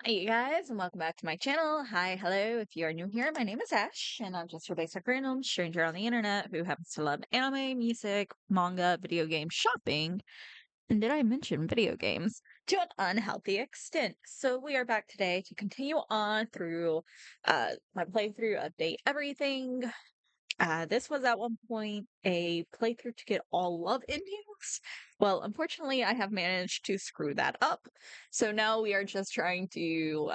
Hi, you guys, and welcome back to my channel. Hi, hello. If you are new here, my name is Ash, and I'm just your basic random stranger on the internet who happens to love anime, music, manga, video game shopping, and did I mention video games to an unhealthy extent? So we are back today to continue on through my playthrough of Date Everything. This was at one point a playthrough to get all love endings. Well, unfortunately, I have managed to screw that up. So now we are just trying to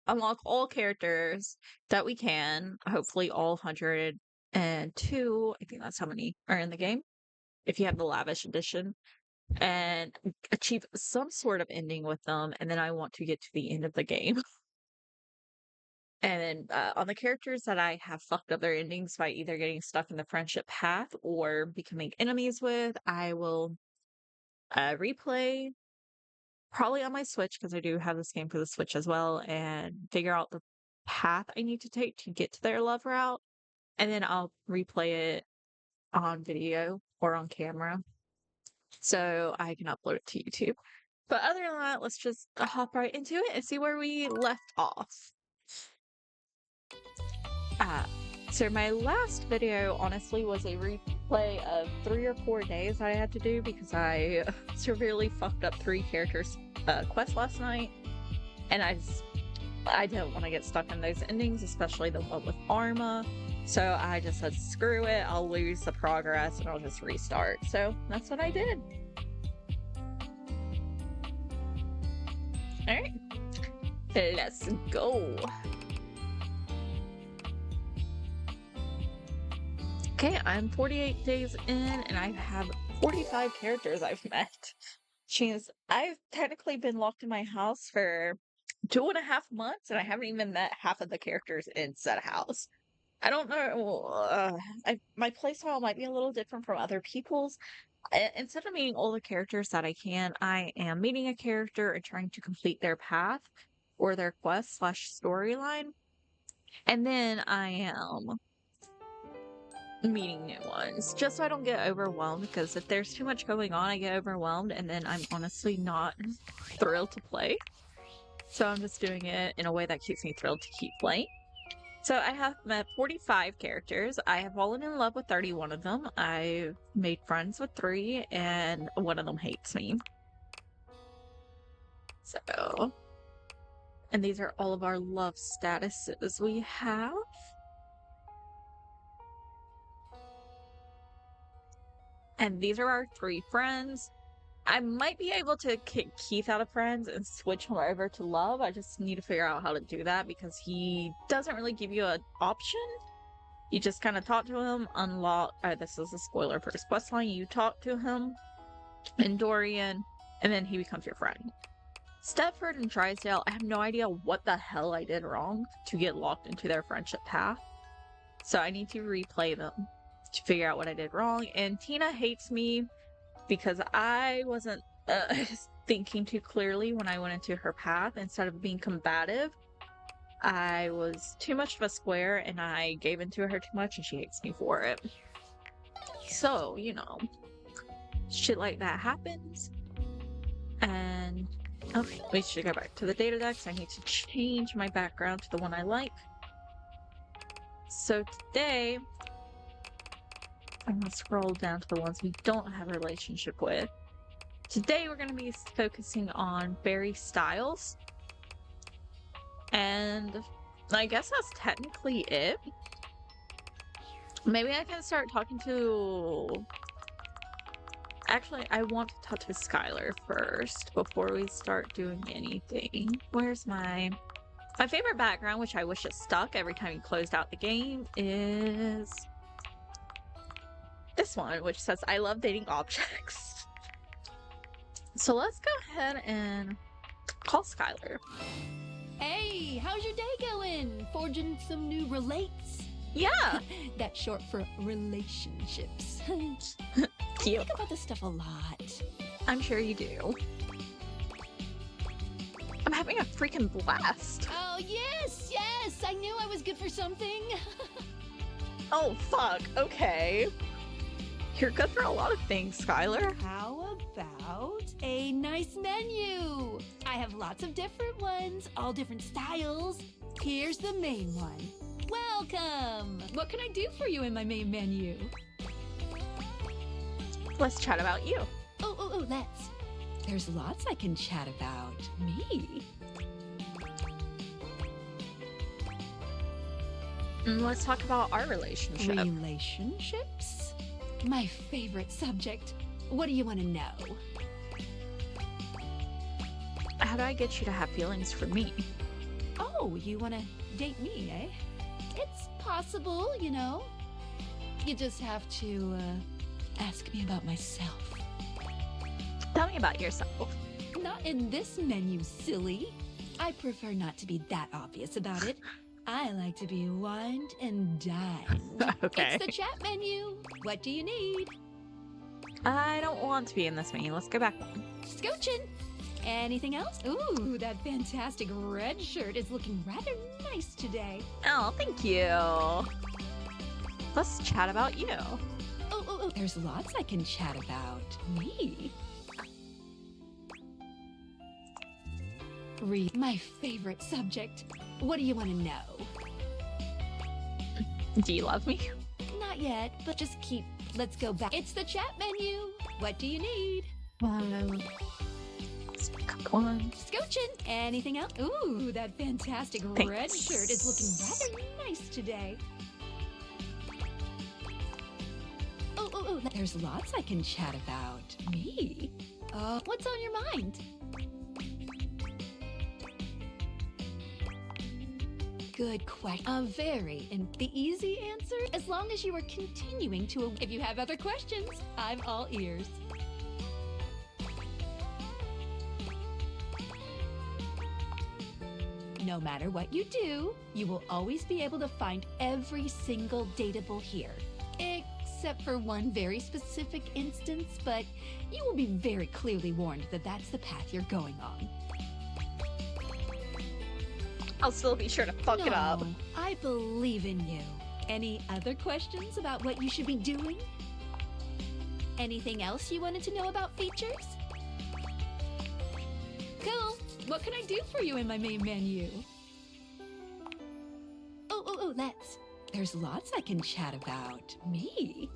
unlock all characters that we can. Hopefully, all 102. I think that's how many are in the game. If you have the lavish edition, and achieve some sort of ending with them, and then I want to get to the end of the game. And on the characters that I have fucked up their endings by either getting stuck in the friendship path or becoming enemies with, I will replay probably on my Switch because I do have this game for the Switch as well and figure out the path I need to take to get to their love route. And then I'll replay it on video or on camera so I can upload it to YouTube. But other than that, let's just hop right into it and see where we left off. Uh, so my last video, honestly, was a replay of 3 or 4 days I had to do because I severely fucked up 3 characters' quests last night, and I don't want to get stuck in those endings, especially the one with Arma. So I just said, screw it, I'll lose the progress and I'll just restart. So that's what I did. Alright, let's go. Okay, I'm 48 days in, and I have 45 characters I've met. Jeez, I've technically been locked in my house for 2.5 months, and I haven't even met half of the characters in said house. I don't know. My playstyle might be a little different from other people's. Instead of meeting all the characters that I can, I am meeting a character and trying to complete their path or their quest slash storyline, and then I am meeting new ones just so I don't get overwhelmed, because if there's too much going on I get overwhelmed and then I'm honestly not thrilled to play. So I'm just doing it in a way that keeps me thrilled to keep playing. So I have met 45 characters. I have fallen in love with 31 of them. I've made friends with 3 and one of them hates me. So, and these are all of our love statuses we have. And these are our 3 friends. I might be able to kick Keith out of friends and switch him over to love. I just need to figure out how to do that because he doesn't really give you an option. You just kind of talk to him, unlock. This is a spoiler for his questline. You talk to him in Dorian, and then he becomes your friend. Stepford and Drysdale, I have no idea what the hell I did wrong to get locked into their friendship path. So I need to replay them to figure out what I did wrong. And Tina hates me because I wasn't thinking too clearly when I went into her path. Instead of being combative, I was too much of a square and I gave into her too much and she hates me for it. So, you know, shit like that happens. And okay, we should go back to the data decks. I need to change my background to the one I like. So today, I'm gonna scroll down to the ones we don't have a relationship with. Today we're going to be focusing on Barry Styles, and I guess that's technically it. Maybe I can start talking to... Actually, I want to talk to Skylar first before we start doing anything. Where's my favorite background, which I wish it stuck every time you closed out the game, is this one, which says, I love dating objects. So let's go ahead and call Skylar. Hey, how's your day going? Forging some new relates? Yeah. That's short for relationships. Cute. I think about this stuff a lot. I'm sure you do. I'm having a freaking blast. Oh, yes, I knew I was good for something. Oh, fuck. Okay. You're good for a lot of things, Skylar. How about a nice menu? I have lots of different ones, all different styles. Here's the main one. Welcome! What can I do for you in my main menu? Let's chat about you. Let's. There's lots I can chat about. Me? Let's talk about our relationship. Relationships? My favorite subject. What do you want to know? How do I get you to have feelings for me? Oh, you want to date me, eh? It's possible, you know. You just have to, ask me about myself. Tell me about yourself. Not in this menu, silly. I prefer not to be that obvious about it. I like to be wined and dined. Okay. It's the chat menu. What do you need? I don't want to be in this menu. Let's go back one. Scooching. Anything else? Ooh, that fantastic red shirt is looking rather nice today. Oh, thank you. Let's chat about you. There's lots I can chat about. Me? Read my favorite subject. What do you want to know? Do you love me? Not yet, but just keep. Let's go back. It's the chat menu. What do you need? Let's pick up one. Scooching. Anything else? Ooh, that fantastic red Thanks. shirt is looking rather nice today. There's lots I can chat about. Me? What's on your mind? Good question. The easy answer, as long as you are continuing to. If you have other questions, I'm all ears. No matter what you do, you will always be able to find every single dateable here. Except for one very specific instance, but you will be very clearly warned that that's the path you're going on. I'll still be sure to fuck it up. No, I believe in you. Any other questions about what you should be doing? Anything else you wanted to know about features? Cool. What can I do for you in my main menu? Let's. There's lots I can chat about. Me?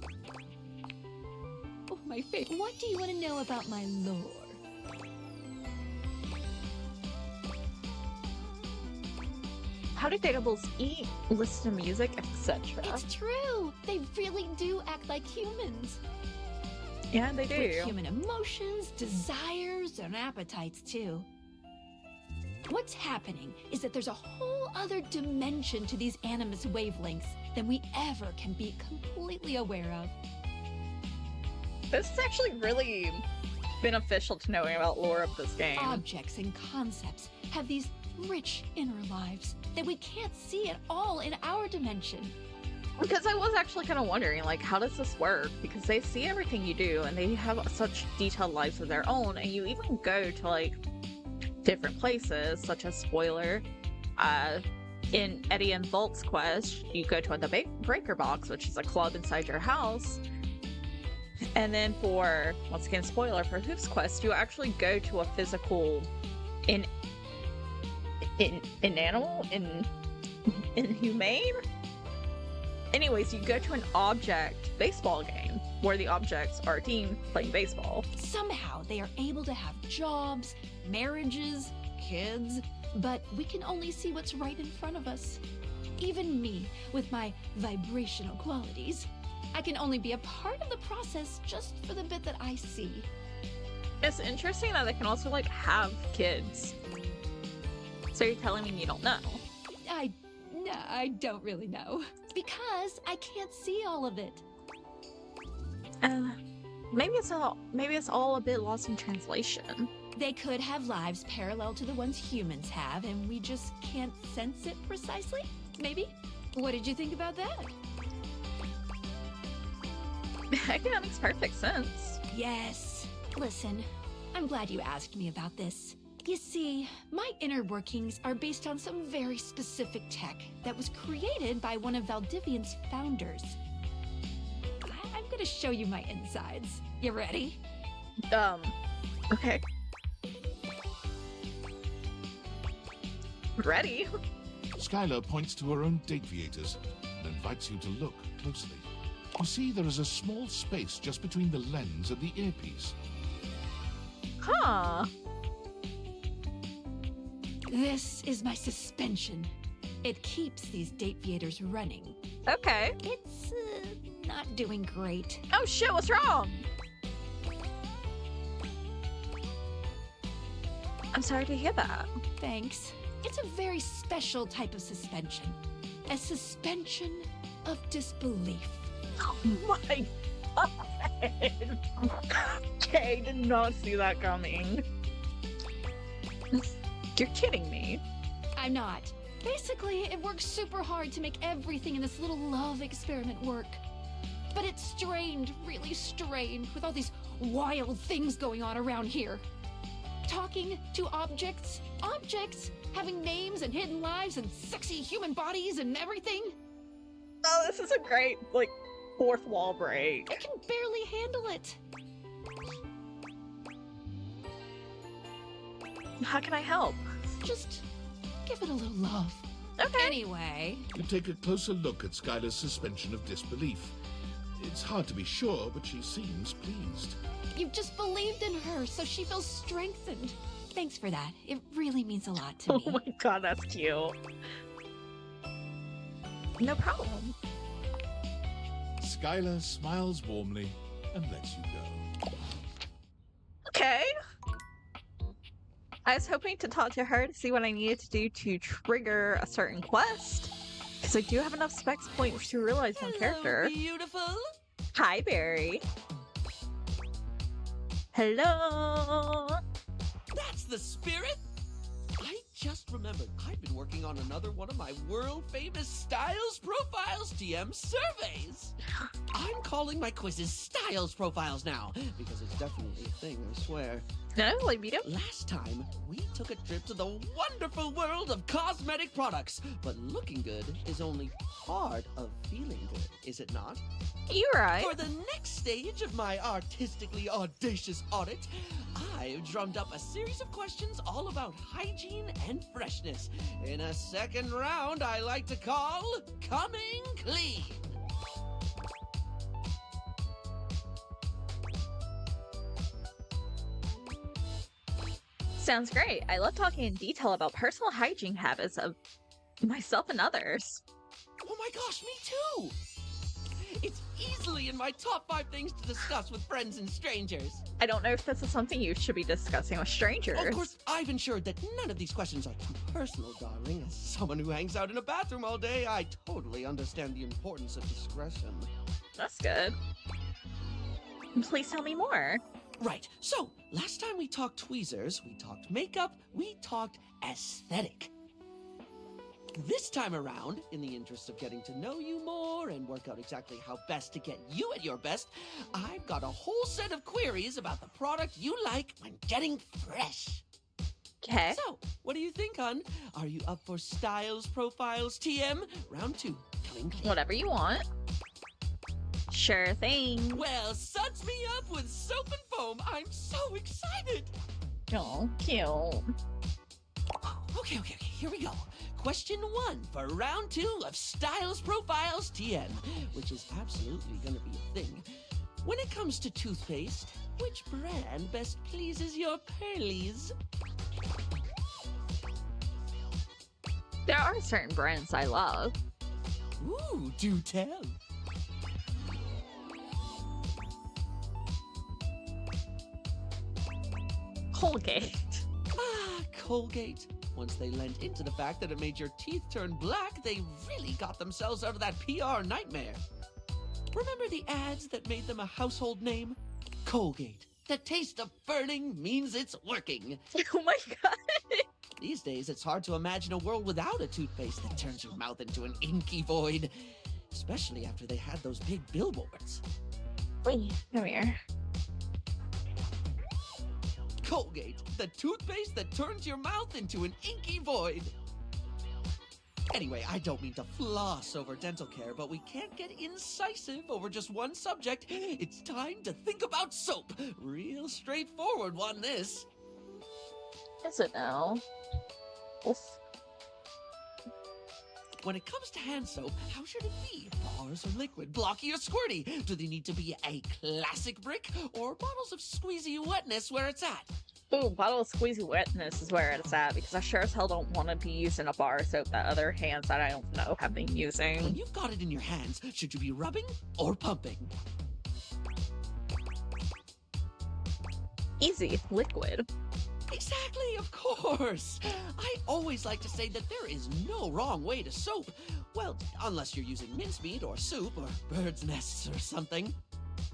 Oh, my favorite. What do you want to know about my lore? How do dateables eat, listen to music, etc.? It's true. They really do act like humans. Yeah, they do. With human emotions, desires, and appetites, too. What's happening is that there's a whole other dimension to these animus wavelengths than we ever can be completely aware of. This is actually really beneficial to knowing about lore of this game. Objects and concepts have these rich inner lives that we can't see at all in our dimension. Because I was actually kind of wondering, like, how does this work? Because they see everything you do, and they have such detailed lives of their own, and you even go to, like, different places, such as spoiler, in Eddie and Volt's quest, you go to the Breaker Box, which is a club inside your house. And then for, once again, spoiler, for Hoof's quest, you actually go to a physical inhumane? Anyways, you go to an object baseball game where the objects are a team playing baseball. Somehow they are able to have jobs, marriages, kids, but we can only see what's right in front of us. Even me, with my vibrational qualities, I can only be a part of the process just for the bit that I see. It's interesting that they can also, like, have kids. So you're telling me you don't know? I don't really know. Because I can't see all of it. Maybe it's all a bit lost in translation. They could have lives parallel to the ones humans have, and we just can't sense it precisely? Maybe? What did you think about that? I think that makes perfect sense. Yes. Listen, I'm glad you asked me about this. You see, my inner workings are based on some very specific tech that was created by one of Valdivian's founders. I'm gonna show you my insides. You ready? Okay. Ready? Skylar points to her own deviators and invites you to look closely. You see there is a small space just between the lens and the earpiece. Huh. This is my suspension. It keeps these deviators running. Okay. It's not doing great. Oh shit, what's wrong? I'm sorry to hear that. Thanks. It's a very special type of suspension. A suspension of disbelief. Oh my god. Okay, did not see that coming. You're kidding me. I'm not. Basically, it works super hard to make everything in this little love experiment work. But it's strained, really strained, with all these wild things going on around here. Talking to objects, objects having names and hidden lives and sexy human bodies and everything. Oh, this is a great, like, fourth wall break. I can barely handle it. How can I help? Just give it a little love. Okay. Anyway, You take a closer look at Skylar's suspension of disbelief. It's hard to be sure, but she seems pleased. you've just believed in her, so she feels strengthened. Thanks for that. It really means a lot to me. Oh my god, that's cute. No problem. Skylar smiles warmly and lets you go. Okay. I was hoping to talk to her to see what I needed to do to trigger a certain quest. Because I do have enough specs points to realize one character. Beautiful. Hi, Barry. Hello. That's the spirit. I just remembered I've been working on another one of my world-famous Styles Profiles TM surveys. I'm calling my quizzes Styles Profiles now, because it's definitely a thing, I swear. No, like me too. Last time, we took a trip to the wonderful world of cosmetic products, but looking good is only part of feeling good, is it not? You're right. For the next stage of my artistically audacious audit, I've drummed up a series of questions all about hygiene and freshness in a second round I like to call Coming Clean. Sounds great. I love talking in detail about personal hygiene habits of myself and others. Oh my gosh, me too! It's easily in my top 5 things to discuss with friends and strangers. I don't know if this is something you should be discussing with strangers. Of course, I've ensured that none of these questions are too personal, darling. As someone who hangs out in a bathroom all day, I totally understand the importance of discretion. That's good. Please tell me more. Right, so last time we talked tweezers, we talked makeup, we talked aesthetic. This time around, in the interest of getting to know you more and work out exactly how best to get you at your best, I've got a whole set of queries about the product you like when getting fresh. Okay. So, what do you think, hon? Are you up for Styles Profiles TM? Round 2, coming clean. Whatever you want. Sure thing. Well, suds me up with soap and foam. I'm so excited. Oh, cute. Okay, here we go. Question 1 for round 2 of Styles Profiles TM, which is absolutely gonna be a thing. When it comes to toothpaste, which brand best pleases your pearlies? There are certain brands I love. Ooh, do tell. Colgate. Ah, Colgate. Once they lent into the fact that it made your teeth turn black, they really got themselves out of that PR nightmare. Remember the ads that made them a household name? Colgate. The taste of burning means it's working. Oh my god. These days, it's hard to imagine a world without a toothpaste that turns your mouth into an inky void. Especially after they had those big billboards. Wait, come here. Colgate, the toothpaste that turns your mouth into an inky void. Anyway, I don't mean to floss over dental care, but we can't get incisive over just one subject. It's time to think about soap. Real straightforward one, this. Is it now? Oof. When it comes to hand soap, how should it be? Bars or liquid, blocky or squirty? Do they need to be a classic brick or bottles of squeezy wetness where it's at? Ooh, bottle of squeezy wetness is where it's at, because I sure as hell don't want to be using a bar of soap that other hands that I don't know have been When using. you've got it in your hands, should you be rubbing or pumping? Easy, liquid. Exactly, of course. I always like to say that there is no wrong way to soap. Well, unless you're using mincemeat or soup or bird's nests or something.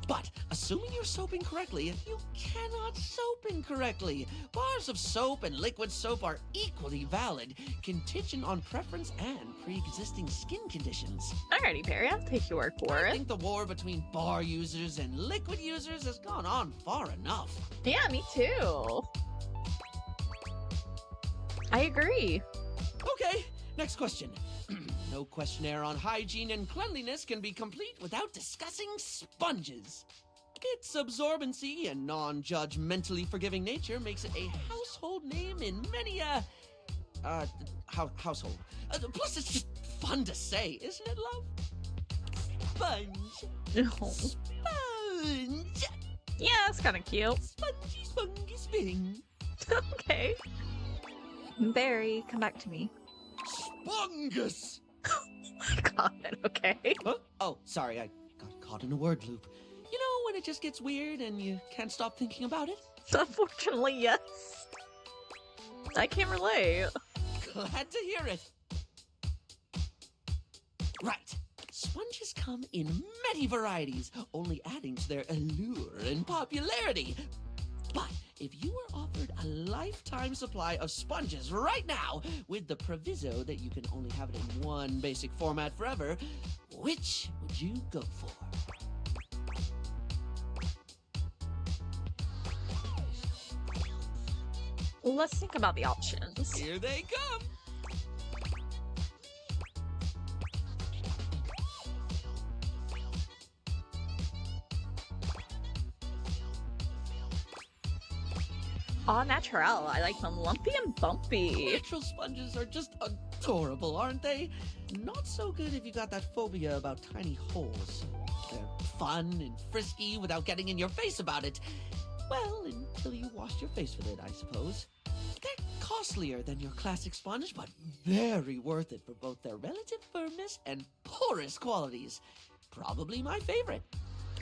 But assuming you're soaping correctly, you cannot soap incorrectly. Bars of soap and liquid soap are equally valid, contingent on preference and pre-existing skin conditions. Alrighty, Perry, I'll take your word for I it. think the war between bar users and liquid users has gone on far enough. Yeah, me too. I agree. Okay, next question. No questionnaire on hygiene and cleanliness can be complete without discussing sponges. Its absorbency and non-judgmentally forgiving nature makes it a household name in many household. Plus, it's just fun to say, isn't it, love? Sponge. No. Sponge. Yeah, that's kind of cute. Spongy, spongy, sping. Okay. Barry, come back to me. Spongus. God, okay. Huh? Oh, sorry, I got caught in a word loop. You know when it just gets weird and you can't stop thinking about it? Unfortunately, yes. I can relate. Glad to hear it. Right. Sponges come in many varieties, only adding to their allure and popularity. But if you were offered a lifetime supply of sponges right now, with the proviso that you can only have it in one basic format forever, which would you go for? Let's think about the options. Here they come. Au naturel. I like them lumpy and bumpy. Natural sponges are just adorable, aren't they? Not so good if you got that phobia about tiny holes. They're fun and frisky without getting in your face about it. Well, until you washed your face with it, I suppose. They're costlier than your classic sponge, but very worth it for both their relative firmness and porous qualities. Probably my favorite.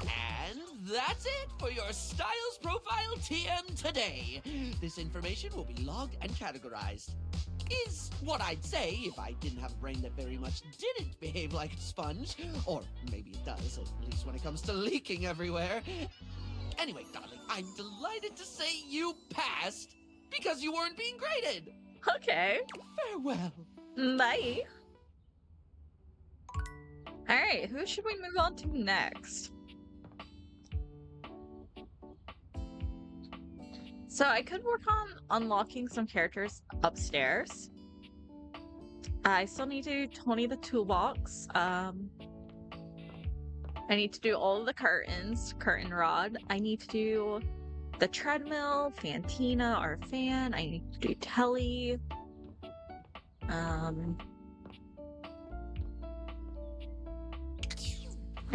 And that's it for your Styles Profile TM today. This information will be logged and categorized. Is what I'd say if I didn't have a brain that very much didn't behave like a sponge. Or maybe it does, at least when it comes to leaking everywhere. Anyway, darling, I'm delighted to say you passed because you weren't being graded. Okay. Farewell. Bye. Alright, who should we move on to next? So I could work on unlocking some characters upstairs. I still need to do Tony the Toolbox. I need to do all of the curtain rod. I need to do the treadmill, Fantina, our fan. I need to do Telly. I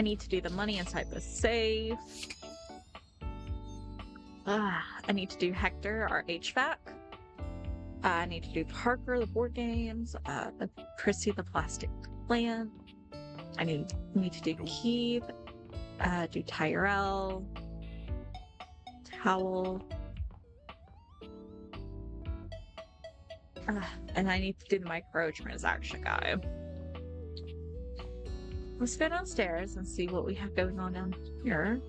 need to do the money inside the safe. I need to do Hector, our HVAC. I need to do Parker, the board games. Chrissy, the plastic plant. I need to do Keith. Do Tyrell. Towel. And I need to do the microtransaction guy. Let's go downstairs and see what we have going on down here.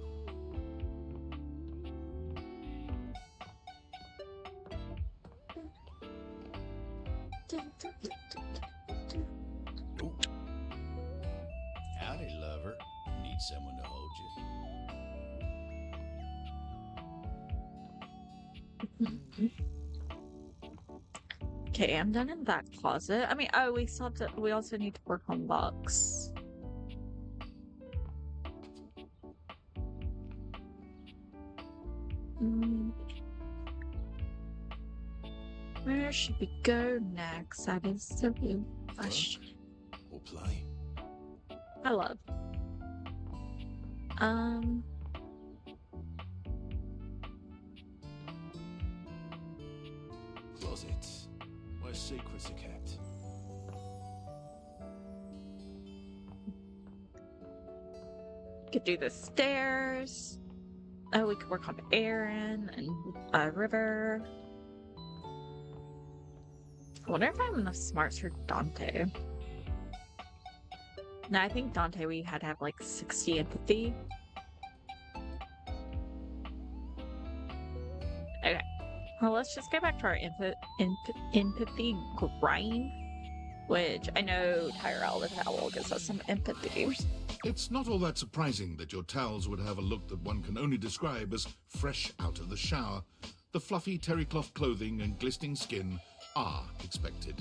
Howdy, lover. Need someone to hold you. Okay, I'm done in that closet. I mean, oh, we also need to work on books. Where should we go next? That is the real question. We'll play. I love. Closet. Where secrets are kept. Could do the stairs. Oh, we could work on Aaron and River. I wonder if I have enough smarts for Dante. No, I think Dante we had to have like 60 empathy. Okay. Well, let's just go back to our empathy grind, which I know Tyrell the Towel gives us some empathy. It's not all that surprising that your towels would have a look that one can only describe as fresh out of the shower. The fluffy terry cloth clothing and glistening skin are expected.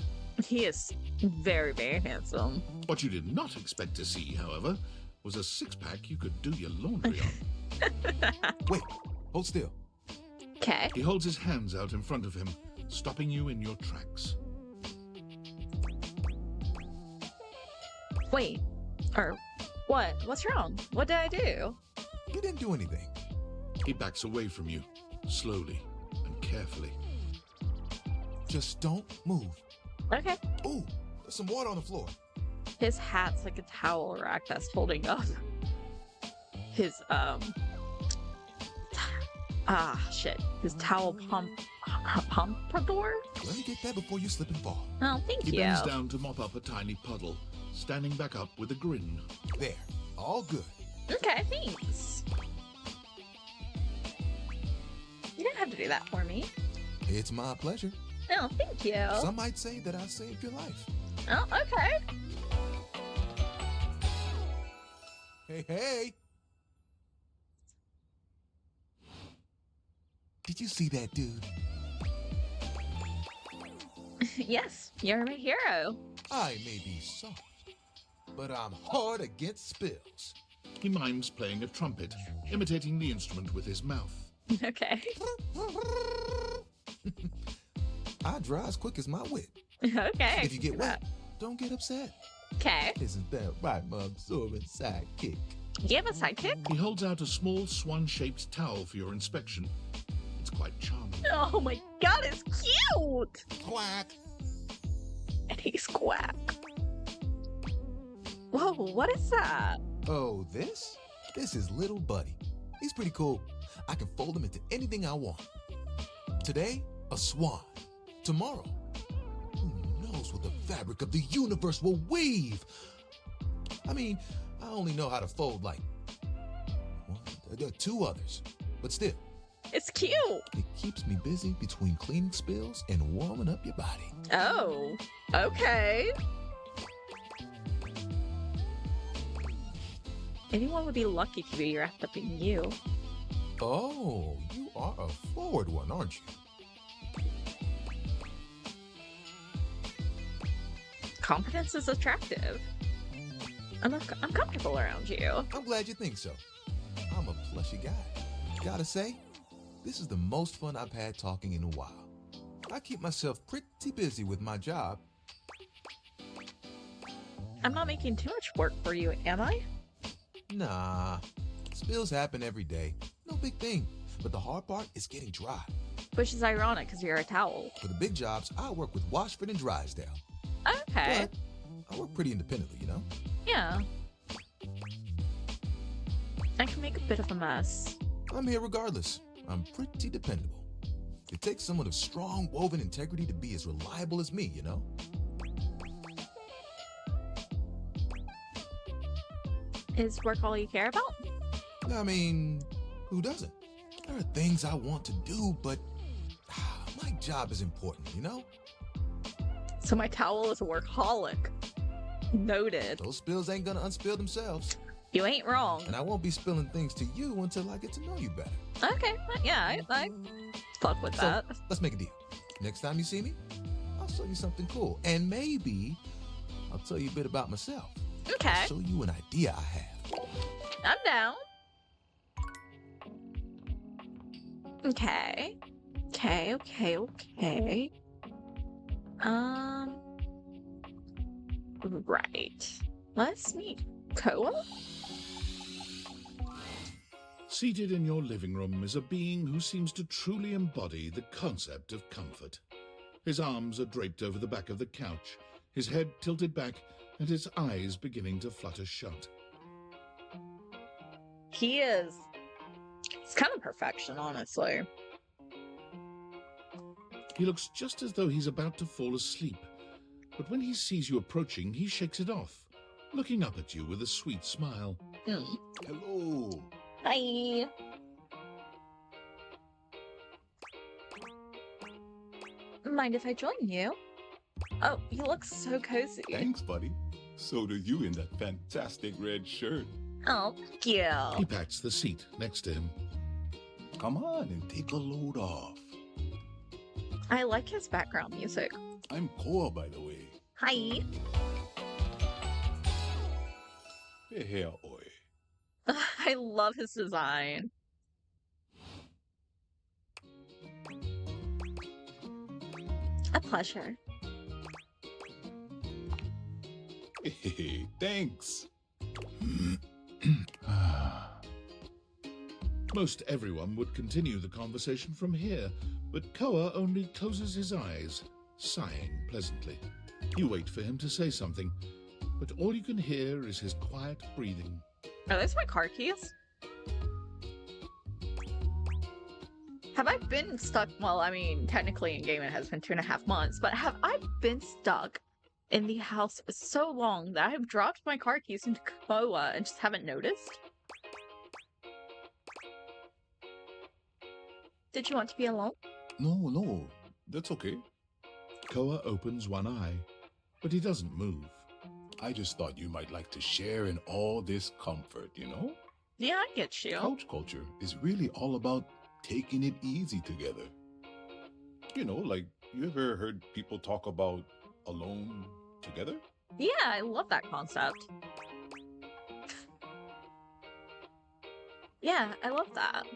He is very, very handsome. What you did not expect to see, however, was a six-pack you could do your laundry on. Wait, hold still. Okay. He holds his hands out in front of him, stopping you in your tracks. Wait. Or what? What's wrong? What did I do? You didn't do anything. He backs away from you, slowly and carefully. Just don't move. Okay. Ooh, there's some water on the floor. His hat's like a towel rack that's holding up his shit. His towel pumpador? Let me get that before you slip and fall. Oh, thank He you. bends down to mop up a tiny puddle, standing back up with a grin. There, all good. Okay, thanks. You didn't have to do that for me. It's my pleasure. Oh, thank you. Some might say that I saved your life. Oh, okay. Hey, hey! Did you see that dude? Yes, you're my hero. I may be soft, but I'm hard against spills. He mimes playing a trumpet, imitating the instrument with his mouth. Okay. I dry as quick as my wit. Okay. If you get wet, don't get upset. Okay. Isn't that right, my absorbent sidekick? Do you have a sidekick? He holds out a small swan-shaped towel for your inspection. It's quite charming. Oh my god, it's cute! Quack! And he's quack. Whoa, what is that? Oh, this? This is Little Buddy. He's pretty cool. I can fold him into anything I want. Today, a swan. Tomorrow, who knows what the fabric of the universe will weave? I mean, I only know how to fold like two others, but still, It's cute. it keeps me busy between cleaning spills and warming up your body. Oh, okay. Anyone would be lucky to be wrapped up in you. Oh, you are a forward one, aren't you? Confidence is attractive. I'm comfortable around you. I'm glad you think so. I'm a plushy guy. Gotta say, this is the most fun I've had talking in a while. I keep myself pretty busy with my job. I'm not making too much work for you, am I? Nah, spills happen every day. No big thing. But the hard part is getting dry. Which is ironic because you're a towel. For the big jobs, I work with Washford and Drysdale. Okay. But I work pretty independently, you know? Yeah. I can make a bit of a mess. I'm here regardless. I'm pretty dependable. It takes someone of strong woven integrity to be as reliable as me, you know? Is work all you care about? I mean, who doesn't? There are things I want to do, but my job is important, you know? So my towel is a workaholic. Noted. Those spills ain't gonna unspill themselves. You ain't wrong. And I won't be spilling things to you until I get to know you better. Okay, yeah, I fuck with So, that. let's make a deal. Next time you see me, I'll I'll show you something cool. And maybe I'll tell you a bit about myself. Okay, Show you an idea I have. I'm down. Okay. Okay. Right. Let's meet Koa. Seated in your living room is a being who seems to truly embody the concept of comfort. His arms are draped over the back of the couch, his head tilted back, and his eyes beginning to flutter shut. He is. It's kind of perfection, honestly. He looks just as though he's about to fall asleep, but when he sees you approaching, he shakes it off, looking up at you with a sweet smile. Hello. Hi. Mind if I join you? Oh, you look so cozy. Thanks, buddy. So do you in that fantastic red shirt. Oh, thank you. He pats the seat next to him. Come on and take a load off. I like his background music. I'm Koa, by the way. Hi. Hey, oi. I love his design. A pleasure. Hey, thanks. Most everyone would continue the conversation from here, but Koa only closes his eyes, sighing pleasantly. You wait for him to say something, but all you can hear is his quiet breathing. Are those my car keys? Have I been stuck? Well, I mean, technically in game it has been 2.5 months, but have I been stuck in the house so long that I've dropped my car keys into Koa and just haven't noticed? Did you want to be alone? No, that's okay. Koa opens one eye, but he doesn't move. I just thought you might like to share in all this comfort, you know? Yeah, I get you. Couch culture is really all about taking it easy together. You know, like, you ever heard people talk about alone together? Yeah, I love that concept. Yeah, I love that.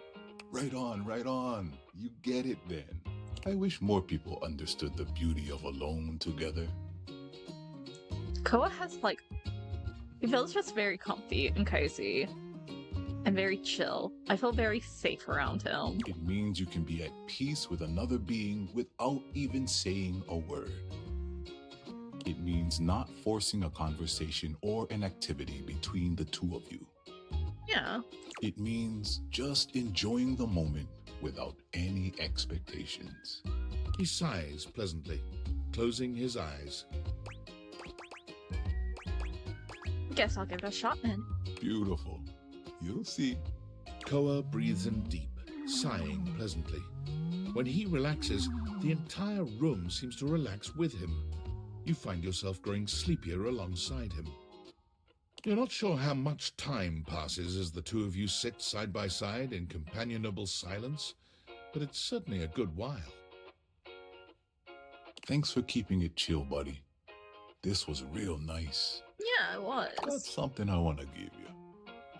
Right on. You get it then. I wish more people understood the beauty of alone together. Koa has, like, he feels just very comfy and cozy and very chill. I feel very safe around him. It means you can be at peace with another being without even saying a word. It means not forcing a conversation or an activity between the two of you. Yeah. It means just enjoying the moment without any expectations. He sighs pleasantly, closing his eyes. Guess I'll give it a shot then. Beautiful. You'll see. Koa breathes in deep, sighing pleasantly. When he relaxes, the entire room seems to relax with him. You find yourself growing sleepier alongside him. You're not sure how much time passes as the two of you sit side by side in companionable silence, but it's certainly a good while. Thanks for keeping it chill, buddy. This was real nice. Yeah, it was. That's something I want to give you.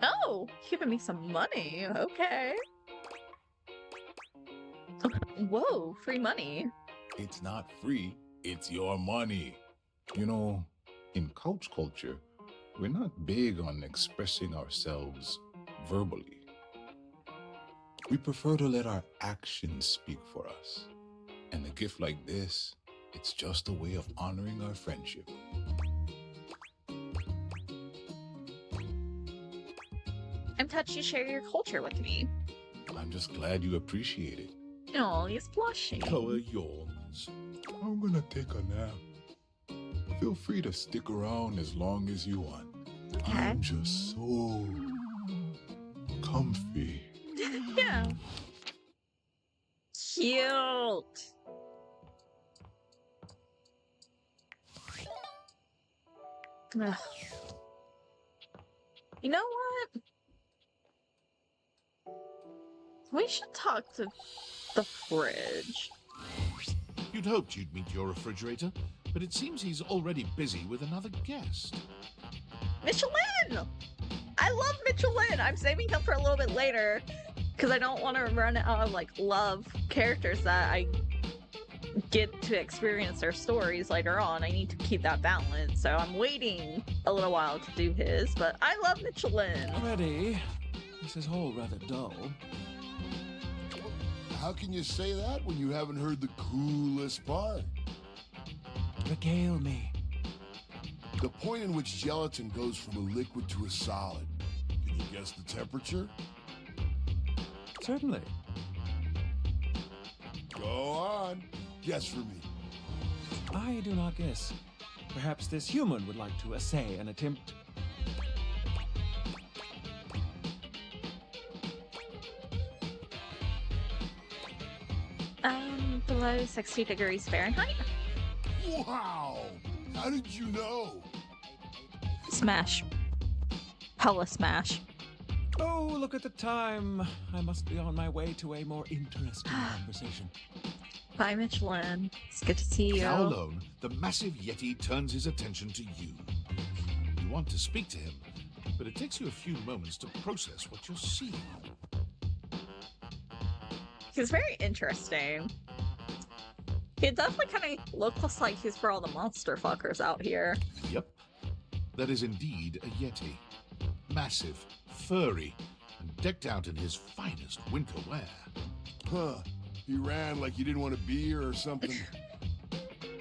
Oh, giving me some money. Okay. Whoa, free money. It's not free, it's your money. You know, in couch culture, we're not big on expressing ourselves verbally. We prefer to let our actions speak for us. And a gift like this, it's just a way of honoring our friendship. I'm touched you share your culture with me. I'm just glad you appreciate it. Oh, he's blushing. Koa yawns. I'm gonna take a nap. Feel free to stick around as long as you want. Okay. I'm just so comfy. Yeah. Cute. Ugh. You know what? We should talk to the fridge. You'd hoped you'd meet your refrigerator, but it seems he's already busy with another guest. Michelin! I love Michelin! I'm saving him for a little bit later because I don't want to run out of like love characters that I get to experience their stories later on. I need to keep that balance, so I'm waiting a little while to do his, but I love Michelin. Freddy, this is all rather dull. How can you say that when you haven't heard the coolest part? Regale me. The point in which gelatin goes from a liquid to a solid. Can you guess the temperature? Certainly. Go on. Guess for me. I do not guess. Perhaps this human would like to essay an attempt. Below 60 degrees Fahrenheit. Wow! How did you know? Smash. Hella smash. Oh, look at the time. I must be on my way to a more interesting conversation. Bye, Michelin. It's good to see you. Now alone, the massive Yeti turns his attention to you. You want to speak to him, but it takes you a few moments to process what you're seeing. He's very interesting. He definitely kind of looks like he's for all the monster fuckers out here. Yep, that is indeed a Yeti. Massive, furry, and decked out in his finest winter wear. Huh. He ran like you didn't want to be here or something.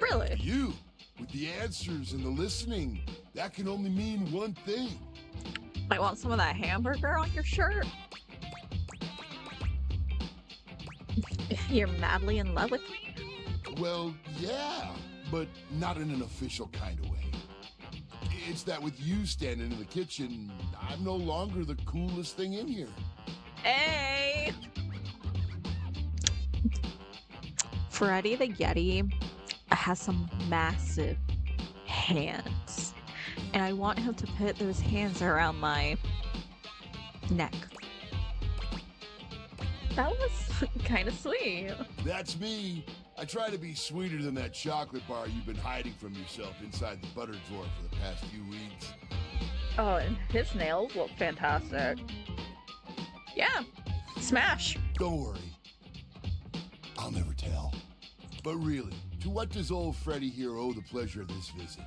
Really? You, with the answers and the listening, that can only mean one thing. I want some of that hamburger on your shirt. You're madly in love with me? Well, yeah, but not in an official kind of way. It's that with you standing in the kitchen, I'm no longer the coolest thing in here. Hey! Freddy the Yeti has some massive hands. And I want him to put those hands around my neck. That was kind of sweet. That's me. I try to be sweeter than that chocolate bar you've been hiding from yourself inside the butter drawer for the past few weeks. Oh, and his nails look fantastic. Yeah, smash. Don't worry. I'll never tell. But really, to what does old Freddy here owe the pleasure of this visit?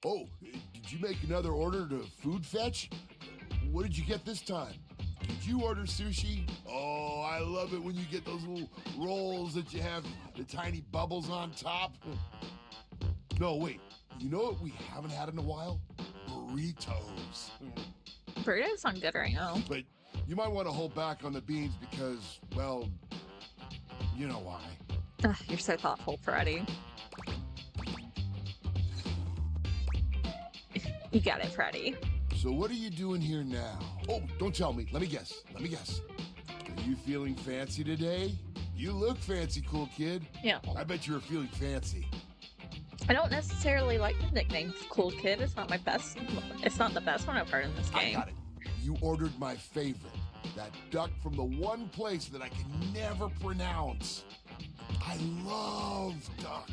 Oh, did you make another order to food fetch? What did you get this time? Did you order sushi? Oh, I love it when you get those little rolls that you have the tiny bubbles on top. No, wait. You know what we haven't had in a while? Burritos. Burritos sound good right now. But you might want to hold back on the beans because, well, you know why. Ugh, you're so thoughtful, Freddy. You got it, Freddy. So what are you doing here now? Oh, don't tell me. Let me guess. Are you feeling fancy today? You look fancy, cool kid. Yeah. I bet you were feeling fancy. I don't necessarily like the nickname Cool Kid. It's not my best. It's not the best one I've heard in this game. I got it. You ordered my favorite. That duck from the one place that I can never pronounce. I love duck.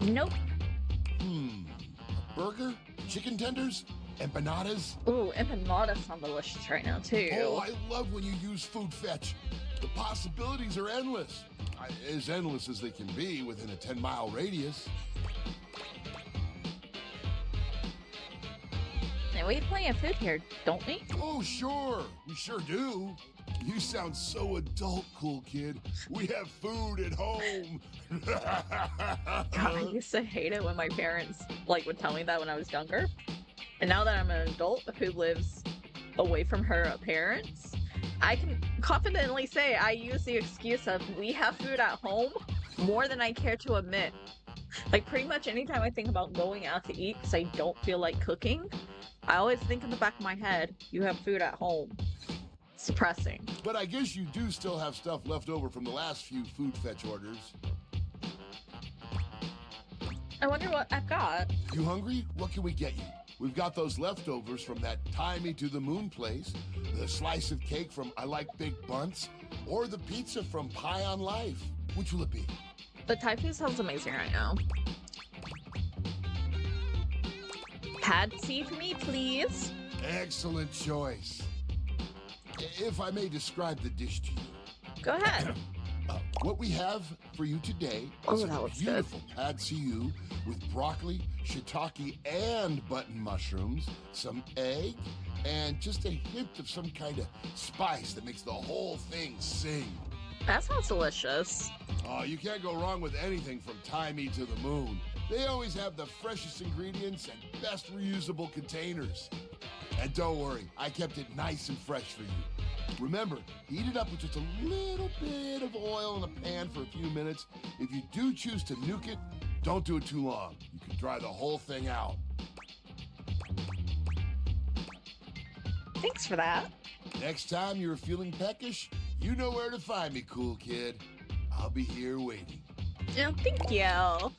Nope. A burger? Chicken tenders? Empanadas? Ooh, empanadas sound delicious right now, too. Oh, I love when you use food fetch. The possibilities are endless. As endless as they can be within a 10-mile radius. And we have plenty of food here, don't we? Oh, sure. We sure do. You sound so adult, cool kid. We have food at home. God, I used to hate it when my parents would tell me that when I was younger. And now that I'm an adult who lives away from her parents, I can confidently say I use the excuse of we have food at home more than I care to admit. Like pretty much anytime I think about going out to eat because I don't feel like cooking, I always think in the back of my head, you have food at home. It's depressing. But I guess you do still have stuff left over from the last few food fetch orders. I wonder what I've got. You hungry? What can we get you? We've got those leftovers from that Tie Me to the Moon place, the slice of cake from I Like Big Bunts, or the pizza from Pie on Life. Which will it be? The Thai food sounds amazing right now. Pad C for me, please. Excellent choice. If I may describe the dish to you. Go ahead. What we have for you today is that a looks good. beautiful pad see-ew with broccoli, shiitake, and button mushrooms, some egg, and just a hint of some kind of spice that makes the whole thing sing. That sounds delicious. Oh, you can't go wrong with anything from Tie Me to the Moon. They always have the freshest ingredients and best reusable containers. And don't worry, I kept it nice and fresh for you. Remember, heat it up with just a little bit of oil in a pan for a few minutes. If you do choose to nuke it, don't do it too long. You can dry the whole thing out. Thanks for that. Next time you're feeling peckish, you know where to find me, cool kid. I'll be here waiting. Yeah, thank you.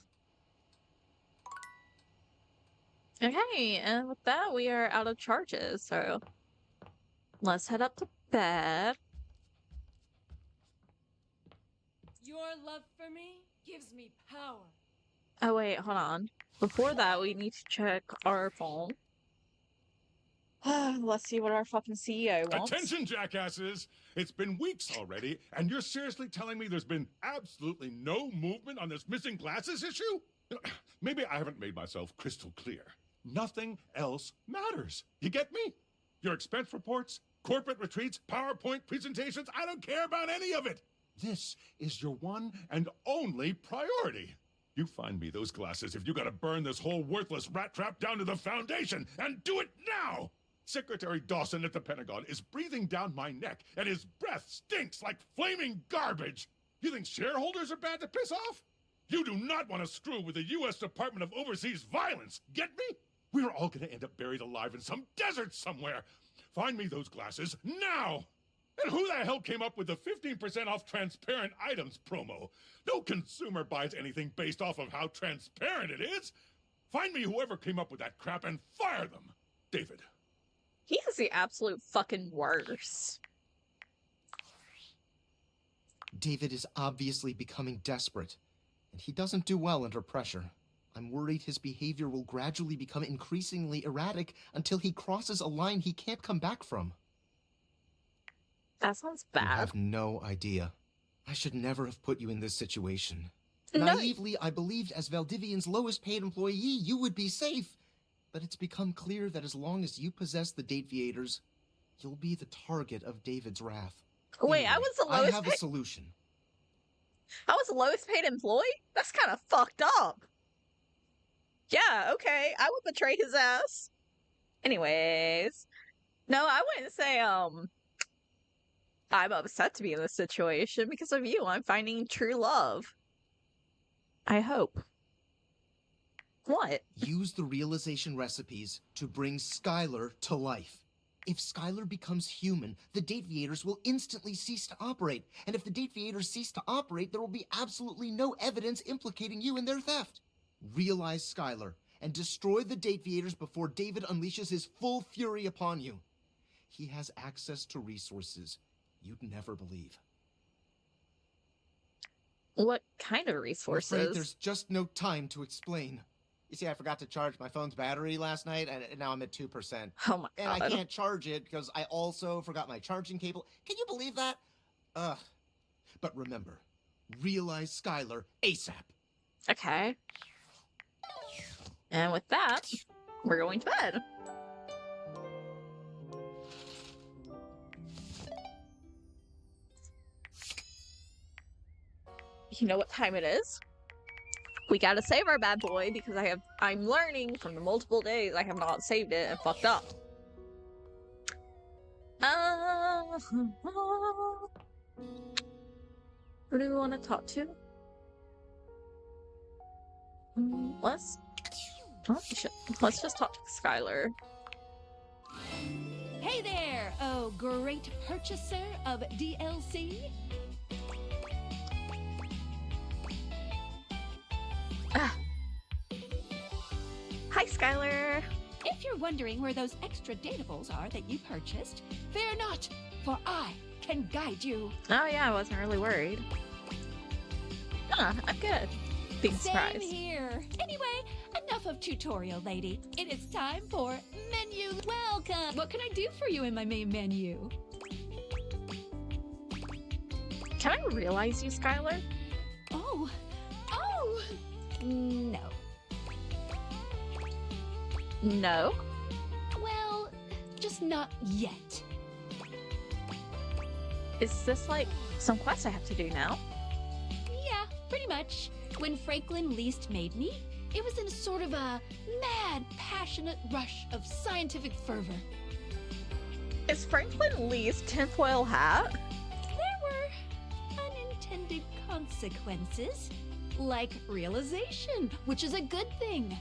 Okay, and with that, we are out of charges, so let's head up to bed. Your love for me gives me power. Oh, wait, hold on. Before that, we need to check our phone. Let's see what our fucking CEO wants. Attention, jackasses! It's been weeks already, and you're seriously telling me there's been absolutely no movement on this missing glasses issue? Maybe I haven't made myself crystal clear. Nothing else matters. You get me? Your expense reports, corporate retreats, PowerPoint presentations, I don't care about any of it. This is your one and only priority. You find me those glasses if you gotta burn this whole worthless rat trap down to the foundation, and do it now! Secretary Dawson at the Pentagon is breathing down my neck, and his breath stinks like flaming garbage. You think shareholders are bad to piss off? You do not want to screw with the U.S. Department of Overseas Violence, get me? We're all gonna end up buried alive in some desert somewhere. Find me those glasses now! And who the hell came up with the 15% off transparent items promo? No consumer buys anything based off of how transparent it is. Find me whoever came up with that crap and fire them. David. He is the absolute fucking worst. David is obviously becoming desperate, and he doesn't do well under pressure. I'm worried his behavior will gradually become increasingly erratic until he crosses a line he can't come back from. That sounds You bad. have no idea. I should never have put you in this situation. No. Naively, I believed as Valdivian's lowest paid employee, you would be safe. But it's become clear that as long as you possess the Dateviators, you'll be the target of David's wrath. Wait, I Anyway, was the lowest I have a solution. I was the lowest paid employee? That's kind of fucked up. Yeah, okay, I would betray his ass. Anyways. No, I wouldn't say, I'm upset to be in this situation because of you. I'm finding true love. I hope. What? Use the realization recipes to bring Skylar to life. If Skylar becomes human, the Dateviators will instantly cease to operate. And if the Dateviators cease to operate, there will be absolutely no evidence implicating you in their theft. Realize Skylar and destroy the Dateviators before David unleashes his full fury upon you. He has access to resources you'd never believe. What kind of I'm afraid resources? there's just no time to explain. You see, I forgot to charge my phone's battery last night, and now I'm at 2%. Oh my And god. I can't charge it because I also forgot my charging cable. Can you believe that? Ugh. But remember, realize Skylar ASAP. Okay. And with that, we're going to bed. You know what time it is? We gotta save our bad boy because I'm learning from the multiple days I have not saved it and fucked up. Who do we want to talk to? Let's just talk to Skylar. Hey there, oh great purchaser of DLC. Skylar. If you're wondering where those extra datables are that you purchased, fear not, for I can guide you. Oh yeah, I wasn't really worried. Huh, I'm good. Being surprised. Same here. Anyway, enough of tutorial, lady. It is time for menu. Welcome. What can I do for you in my main menu? Can I realize you, Skylar? Oh, no. No. Well, just not yet. Is this like some quest I have to do now? Yeah, pretty much. When Franklin least made me, it was in sort of a mad, passionate rush of scientific fervor. Is Franklin Lee's tinfoil hat? There were unintended consequences, like realization, which is a good thing.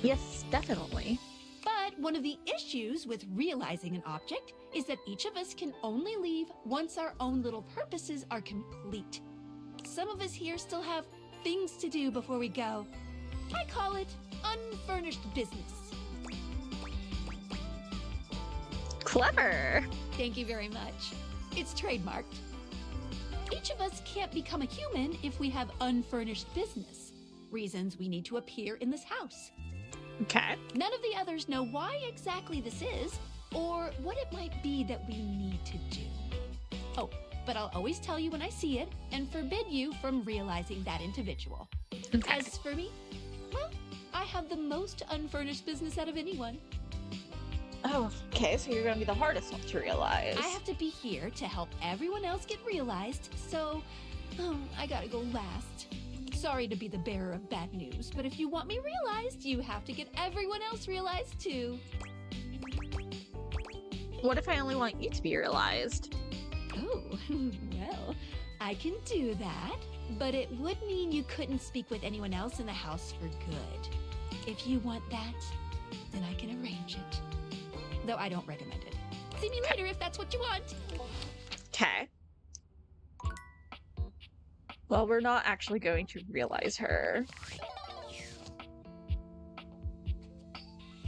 Yes, definitely. But one of the issues with realizing an object is that each of us can only leave once our own little purposes are complete. Some of us here still have things to do before we go. I call it unfurnished business. Clever. Thank you very much. It's trademarked. Each of us can't become a human if we have unfurnished business. Reasons we need to appear in this house. Okay. None of the others know why exactly this is, or what it might be that we need to do. Oh, but I'll always tell you when I see it, and forbid you from realizing that individual. Okay. As for me, well, I have the most unfurnished business out of anyone. Oh, okay, so you're gonna be the hardest one to realize. I have to be here to help everyone else get realized, so I gotta go last. Sorry to be the bearer of bad news, but if you want me realized, you have to get everyone else realized too. What if I only want you to be realized? Oh, well, I can do that, but it would mean you couldn't speak with anyone else in the house for good. If you want that, then I can arrange it. Though I don't recommend it. See me later if that's what you want. Okay. Well, we're not actually going to realize her.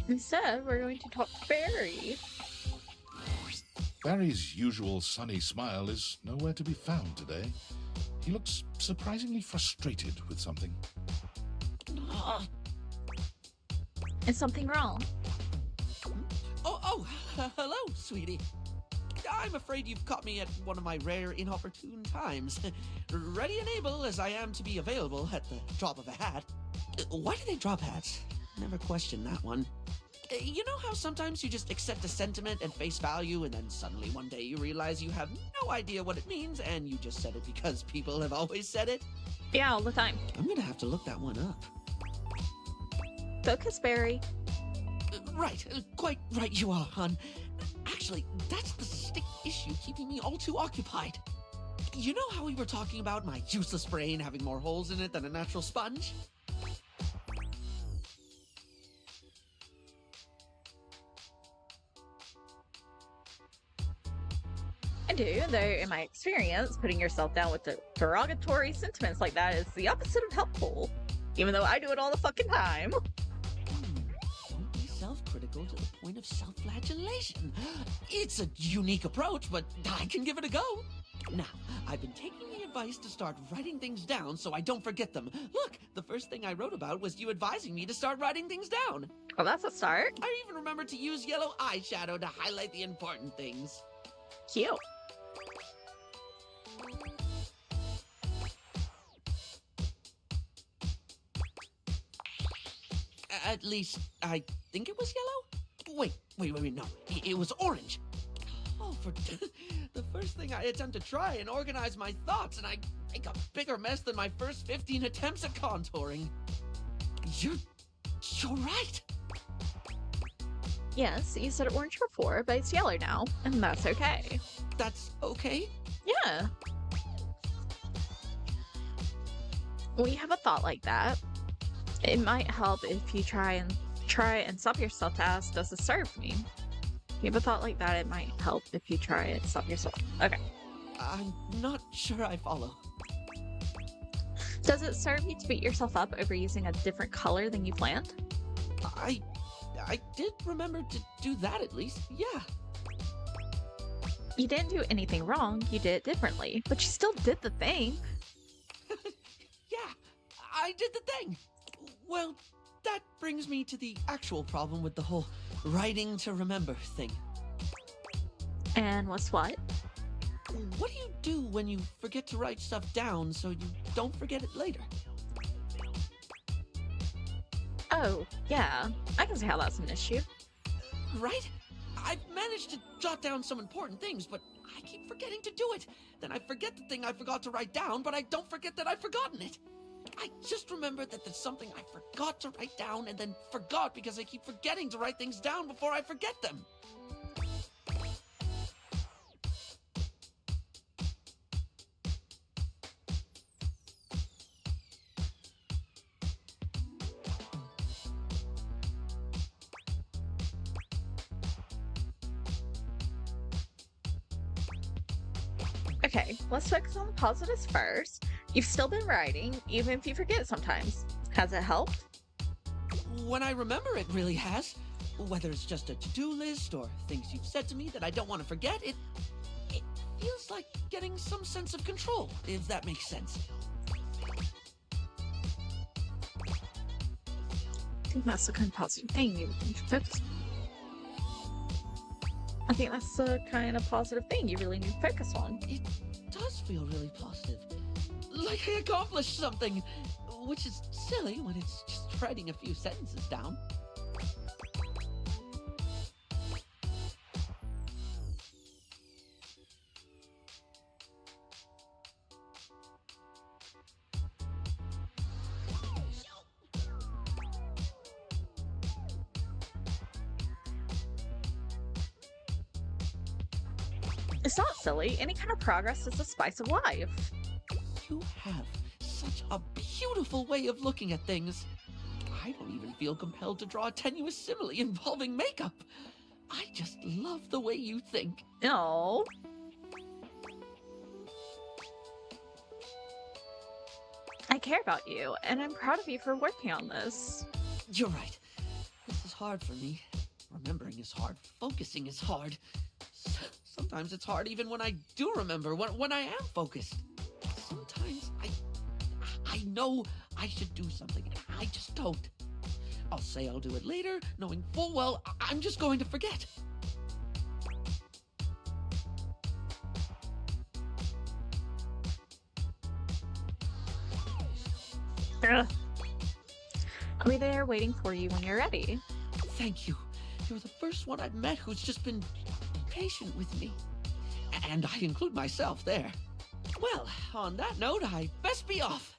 Instead, we're going to talk to Barry. Barry's usual sunny smile is nowhere to be found today. He looks surprisingly frustrated with something. Is something wrong? Hello, sweetie. I'm afraid you've caught me at one of my rare inopportune times. Ready and able as I am to be available at the drop of a hat. Why do they drop hats? Never questioned that one. You know how sometimes you just accept a sentiment at face value and then suddenly one day you realize you have no idea what it means and you just said it because people have always said it? Yeah, all the time. I'm gonna have to look that one up. Focus, Barry. Right, quite right you are, hon. Actually, that's the distinct issue keeping me all too occupied. You know how we were talking about my useless brain having more holes in it than a natural sponge? I do, though in my experience, putting yourself down with the derogatory sentiments like that is the opposite of helpful. Even though I do it all the fucking time. Don't be self-critical to the point of self-flagellation. It's a unique approach, but I can give it a go. Now, I've been taking the advice to start writing things down so I don't forget them. Look, the first thing I wrote about was you advising me to start writing things down. Well, that's a start. I even remembered to use yellow eyeshadow to highlight the important things. Cute. At least, I think it was yellow? Wait, no. It was orange. Oh, for the first thing I attempt to try and organize my thoughts, and I make a bigger mess than my first 15 attempts at contouring. You're right. Yes, you said orange before, but it's yellow now, and that's okay. That's okay? Yeah. When you have a thought like that, it might help if you try and stop yourself to ask, does this serve me? If you have a thought like that, it might help if you try and stop yourself. Okay. I'm not sure I follow. Does it serve you to beat yourself up over using a different color than you planned? I did remember to do that at least, yeah. You didn't do anything wrong, you did it differently, but you still did the thing. Yeah, I did the thing. Well, that brings me to the actual problem with the whole writing to remember thing. And what's what? What do you do when you forget to write stuff down so you don't forget it later? Oh, yeah, I can see how that's an issue. Right? I've managed to jot down some important things, but I keep forgetting to do it. Then I forget the thing I forgot to write down, but I don't forget that I've forgotten it. I just remembered that there's something I forgot to write down and then forgot because I keep forgetting to write things down before I forget them. Okay, let's focus on the positives first. You've still been writing, even if you forget sometimes. Has it helped? When I remember, it really has. Whether it's just a to-do list or things you've said to me that I don't want to forget, it feels like getting some sense of control, if that makes sense. I think that's the kind of positive thing you focus on. I think that's the kind of positive thing you really need to focus on. It does feel really positive. Like I accomplished something, which is silly when it's just writing a few sentences down. It's not silly. Any kind of progress is the spice of life. You have such a beautiful way of looking at things. I don't even feel compelled to draw a tenuous simile involving makeup. I just love the way you think. No. I care about you, and I'm proud of you for working on this. You're right. This is hard for me. Remembering is hard. Focusing is hard. Sometimes it's hard even when I do remember, when I am focused. Sometimes I know I should do something, and I just don't. I'll say I'll do it later, knowing full well I'm just going to forget. Ugh. I'll be there waiting for you when you're ready. Thank you. You're the first one I've met who's just been patient with me. And I include myself there. Well, on that note, I best be off.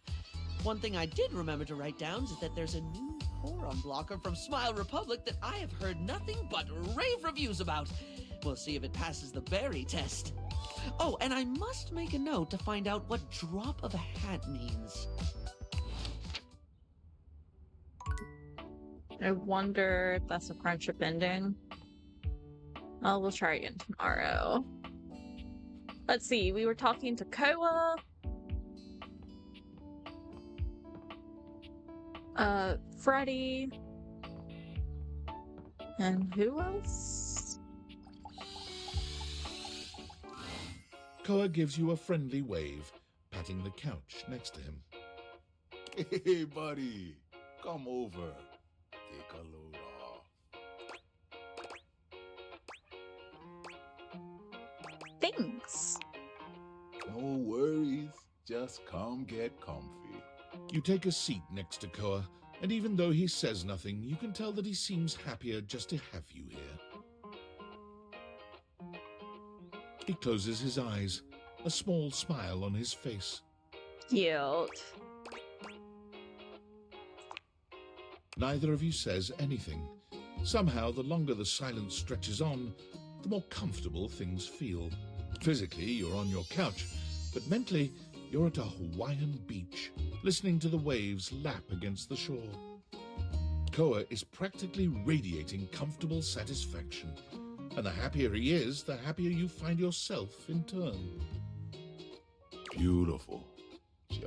One thing I did remember to write down is that there's a new horror blocker from Smile Republic that I have heard nothing but rave reviews about. We'll see if it passes the berry test. Oh, and I must make a note to find out what drop of a hat means. I wonder if that's a friendship ending. Oh, we'll try again tomorrow. Let's see, we were talking to Koa. Freddy. And who else? Koa gives you a friendly wave, patting the couch next to him. Hey, buddy, come over. Take a load off. Thanks. No worries. Just come get comfy. You take a seat next to Koa, and even though he says nothing, you can tell that he seems happier just to have you here. He closes his eyes, a small smile on his face. Cute. Neither of you says anything. Somehow, the longer the silence stretches on, the more comfortable things feel. Physically, you're on your couch, but mentally, you're at a Hawaiian beach, listening to the waves lap against the shore. Koa is practically radiating comfortable satisfaction, and the happier he is, the happier you find yourself in turn. Beautiful.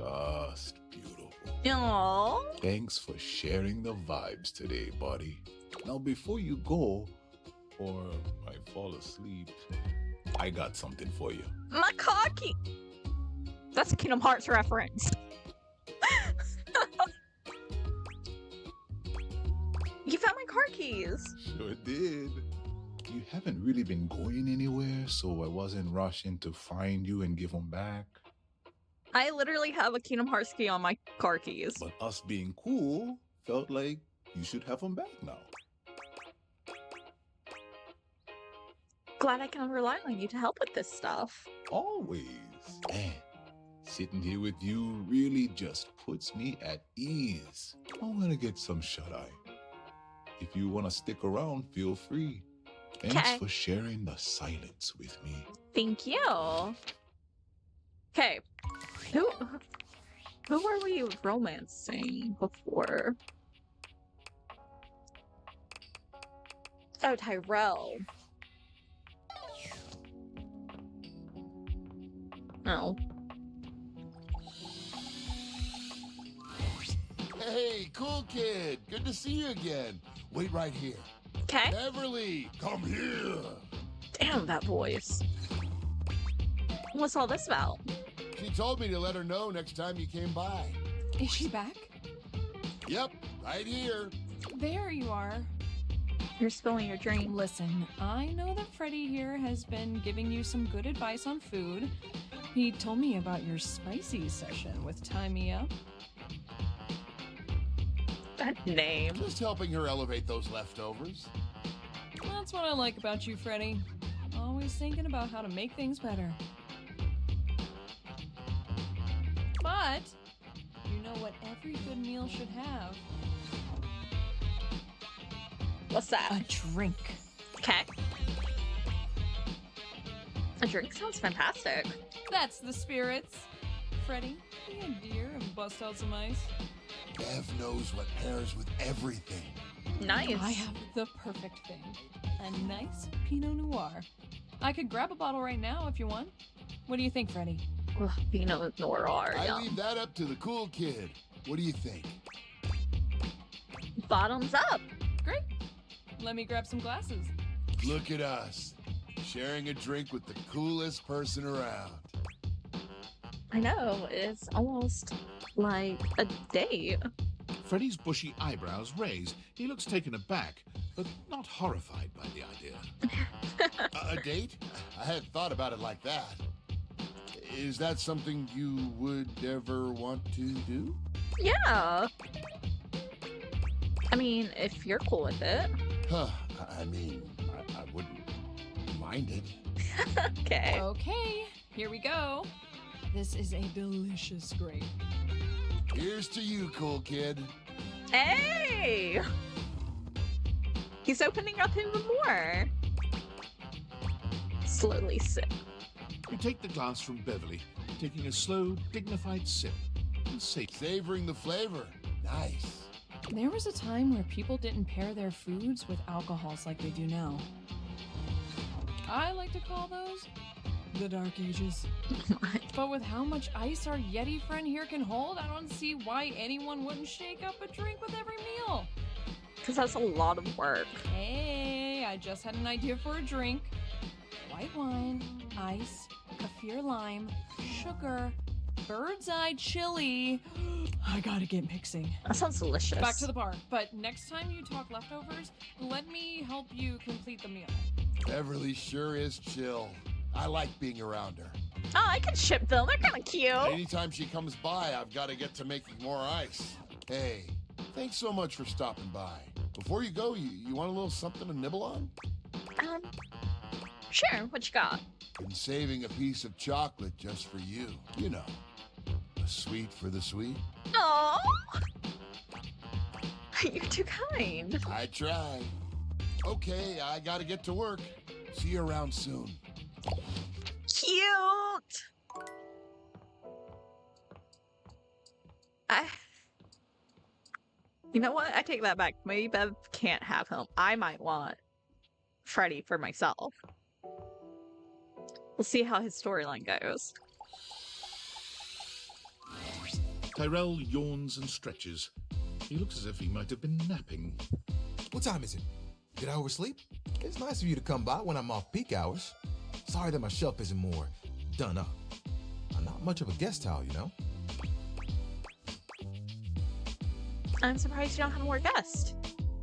Just beautiful. Aww. Thanks for sharing the vibes today, buddy. Now, before you go, or I fall asleep, I got something for you. My car key. That's a Kingdom Hearts reference. You found my car keys. Sure did. You haven't really been going anywhere, so I wasn't rushing to find you and give them back. I literally have a Kingdom Hearts key on my car keys. But us being cool felt like you should have them back now. Glad I can rely on you to help with this stuff. Always. Man, sitting here with you really just puts me at ease. I'm gonna get some shut-eye. If you want to stick around, feel free. Thanks Okay. for sharing the silence with me. Thank you. Okay. Who were we romancing before? Oh, Tyrell. Oh. Hey, cool kid. Good to see you again. Wait right here. Okay. Beverly, come here. Damn, that voice. What's all this about? She told me to let her know next time you came by. Is she back? Yep, right here. There you are. You're spilling your drink. Listen, I know that Freddie here has been giving you some good advice on food. He told me about your spicy session with Tie Me Up. That name. Just helping her elevate those leftovers. That's what I like about you, Freddie. Always thinking about how to make things better. But you know what every good meal should have? What's that? A drink. Okay. A drink sounds fantastic. That's the spirits. Freddie, be a dear and bust out some ice. Bev knows what pairs with everything. Nice. I have the perfect thing. A nice Pinot Noir. I could grab a bottle right now if you want. What do you think, Freddie? Ugh, Pinot Noir. I Yum. leave that up to the cool kid. What do you think? Bottoms up. Great. Let me grab some glasses. Look at us, sharing a drink with the coolest person around. I know. It's almost like a date. Freddy's bushy eyebrows raise. He looks taken aback, but not horrified by the idea. A date? I hadn't thought about it like that. Is that something you would ever want to do? Yeah. I mean, if you're cool with it. Huh. I mean, I wouldn't mind it. Okay. Okay, here we go. This is a delicious grape. Here's to you, cool kid. Hey! He's opening up even more. Slowly sip. You take the glass from Beverly, taking a slow, dignified sip, and say, Savoring the flavor. Nice. There was a time where people didn't pair their foods with alcohols like they do now. I like to call those the Dark Ages. But with how much ice our Yeti friend here can hold, I don't see why anyone wouldn't shake up a drink with every meal. Because that's a lot of work. Hey, I just had an idea for a drink. White wine, ice, kaffir lime, sugar, bird's eye chili. I gotta get mixing. That sounds delicious. Back to the bar. But next time you talk leftovers, let me help you complete the meal. Beverly sure is chill. I like being around her. Oh, I can ship them. They're kind of cute. Anytime she comes by, I've got to get to making more ice. Hey, thanks so much for stopping by. Before you go, you want a little something to nibble on? Sure. What you got? Been saving a piece of chocolate just for you. You know, a sweet for the sweet. Oh, you're too kind. I try. Okay, I gotta get to work. See you around soon. Cute. You know what? I take that back. Maybe Bev can't have him. I might want Freddy for myself. We'll see how his storyline goes. Tyrell yawns and stretches. He looks as if he might have been napping. What time is it? Did I oversleep? It's nice of you to come by when I'm off peak hours. Sorry that my shelf isn't more done up. I'm not much of a guest towel, you know? I'm surprised you don't have more guests.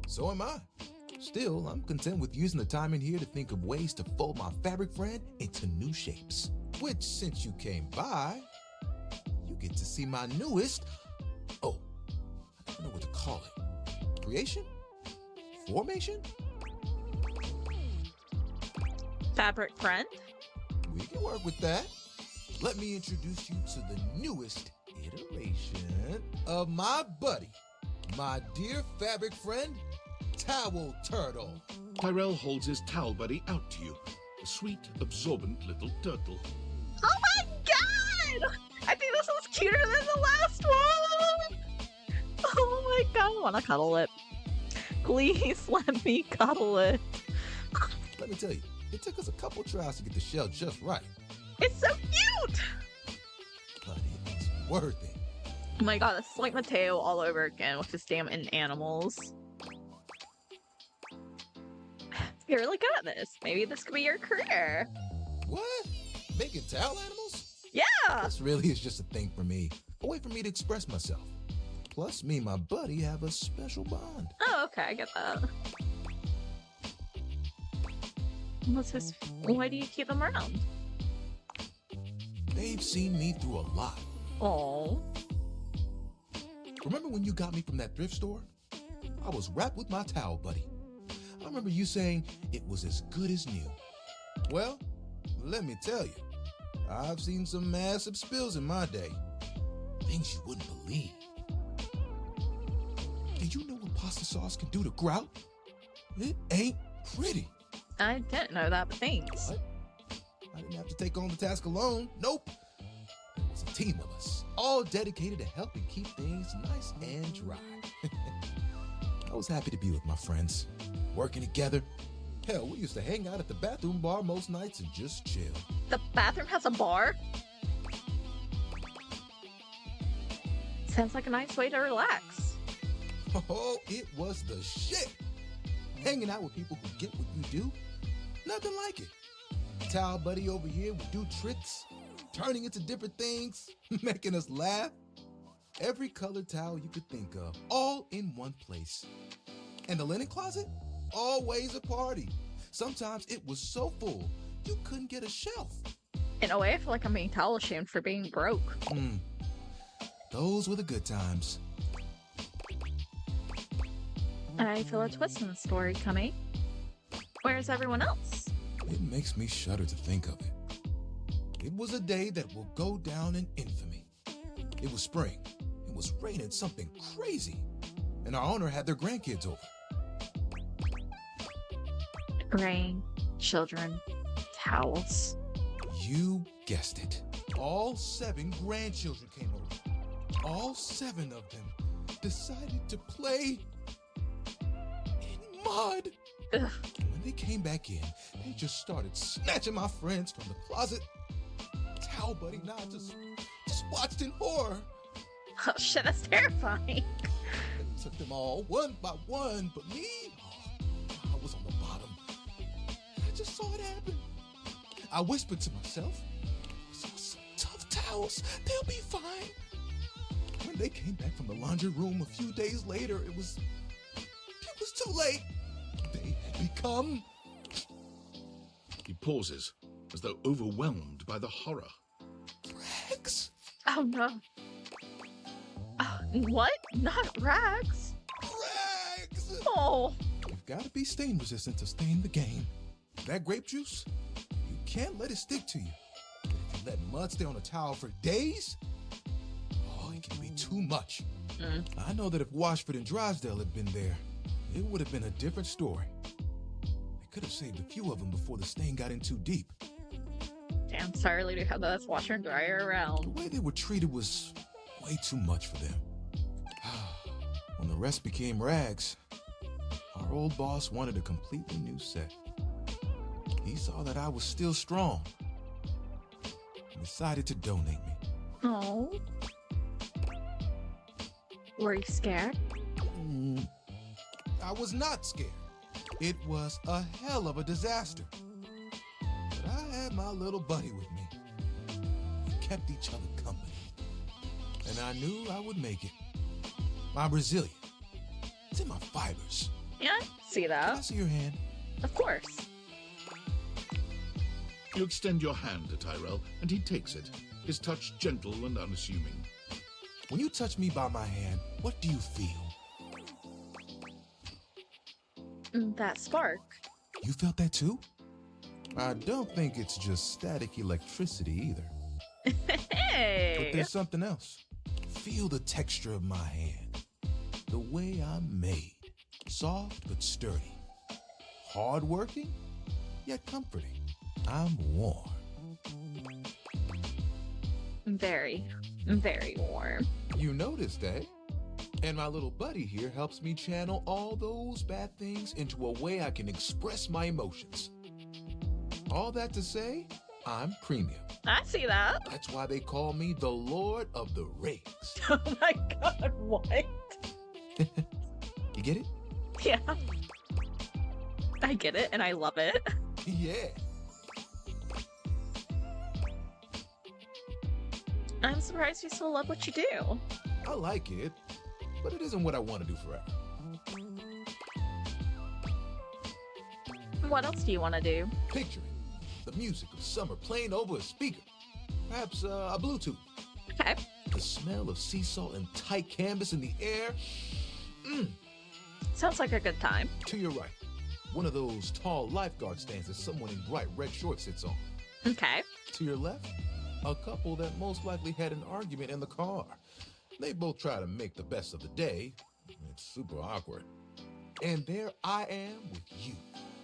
So am I. Still, I'm content with using the time in here to think of ways to fold my fabric friend into new shapes. Which, since you came by, you get to see my newest... Oh, I don't know what to call it. Creation? Formation? Fabric friend? We can work with that. Let me introduce you to the newest iteration of my buddy, my dear fabric friend, Towel Turtle. Tyrell holds his towel buddy out to you, a sweet, absorbent little turtle. Oh my god! I think this was cuter than the last one! Oh my god, I want to cuddle it. Please let me cuddle it. Let me tell you, it took us a couple tries to get the shell just right. It's so cute! But it's worth it. Oh my god, this is like Mateo all over again with his damn animals. You're really good at this. Maybe this could be your career. What? Making towel animals? Yeah! This really is just a thing for me. A way for me to express myself. Plus, me and my buddy have a special bond. Oh, okay, I get that. What's his... Why do you keep them around? They've seen me through a lot. Oh. Remember when you got me from that thrift store? I was wrapped with my towel buddy. I remember you saying it was as good as new. Well, let me tell you, I've seen some massive spills in my day. Things you wouldn't believe. Did you know what pasta sauce can do to grout? It ain't pretty. I didn't know that, but thanks. What? I didn't have to take on the task alone. Nope. It was a team of us, all dedicated to helping keep things nice and dry. I was happy to be with my friends, working together. Hell, we used to hang out at the bathroom bar most nights and just chill. The bathroom has a bar? Sounds like a nice way to relax. Oh, it was the shit. Hanging out with people who get what you do, nothing like it. Towel buddy over here would do tricks, turning into different things, making us laugh. Every colored towel you could think of, all in one place. And the linen closet? Always a party. Sometimes it was so full, you couldn't get a shelf. In a way, I feel like I'm being towel shamed for being broke. Those were the good times. I feel a twist in the story coming. Where's everyone else? It makes me shudder to think of it. It was a day that will go down in infamy. It was spring. It was raining something crazy. And our owner had their grandkids over. Rain, children, towels. You guessed it. All 7 grandchildren came over. All 7 of them decided to play in mud. Ugh. When they came back in, they just started snatching my friends from the closet. Towel buddy and I just watched in horror. Oh shit, that's terrifying. It took them all one by one, but me, I was on the bottom. I just saw it happen. I whispered to myself, some tough towels, they'll be fine. When they came back from the laundry room a few days later, it was too late. They had become... He pauses, as though overwhelmed by the horror. rags. Oh no. What? Not rags? Rags! Oh. You've got to be stain resistant to stay in the game. That grape juice, you can't let it stick to you. But if you let mud stay on a towel for days, oh, it can be too much. I know that if Washford and Drysdale had been there, it would have been a different story. They could have saved a few of them before the stain got in too deep. Damn, sorry to have that washer and dryer The around. way they were treated was way too much for them. When the rest became rags, our old boss wanted a completely new set. He saw that I was still strong and decided to donate me. Oh. Were you scared? I was not scared. It was a hell of a disaster. But I had my little buddy with me. We kept each other company. And I knew I would make it. I'm Brazilian. It's in my fibers. Yeah, see Can I that. see your hand? Of course. You extend your hand to Tyrell, and he takes it, his touch gentle and unassuming. When you touch me by my hand, what do you feel? That spark. You felt that too? I don't think it's just static electricity either. But Hey! there's something else. Feel the texture of my hand. The way I'm made. Soft but sturdy. Hard-working, yet comforting. I'm warm. Very, very warm. You noticed, eh? And my little buddy here helps me channel all those bad things into a way I can express my emotions. All that to say, I'm premium. I see that. That's why they call me the Lord of the Rings. Oh my god, what? You get it? Yeah. I get it, and I love it. Yeah. I'm surprised you still love what you do. I like it, but it isn't what I want to do forever. What else do you want to do? Picture it. The music of summer playing over a speaker. Perhaps a Bluetooth. Okay. The smell of sea salt and tight canvas in the air. Sounds like a good time. To your right. One of those tall lifeguard stands that someone in bright red shorts sits on. Okay. To your left, a couple that most likely had an argument in the car. They both try to make the best of the day. It's super awkward. And there I am with you,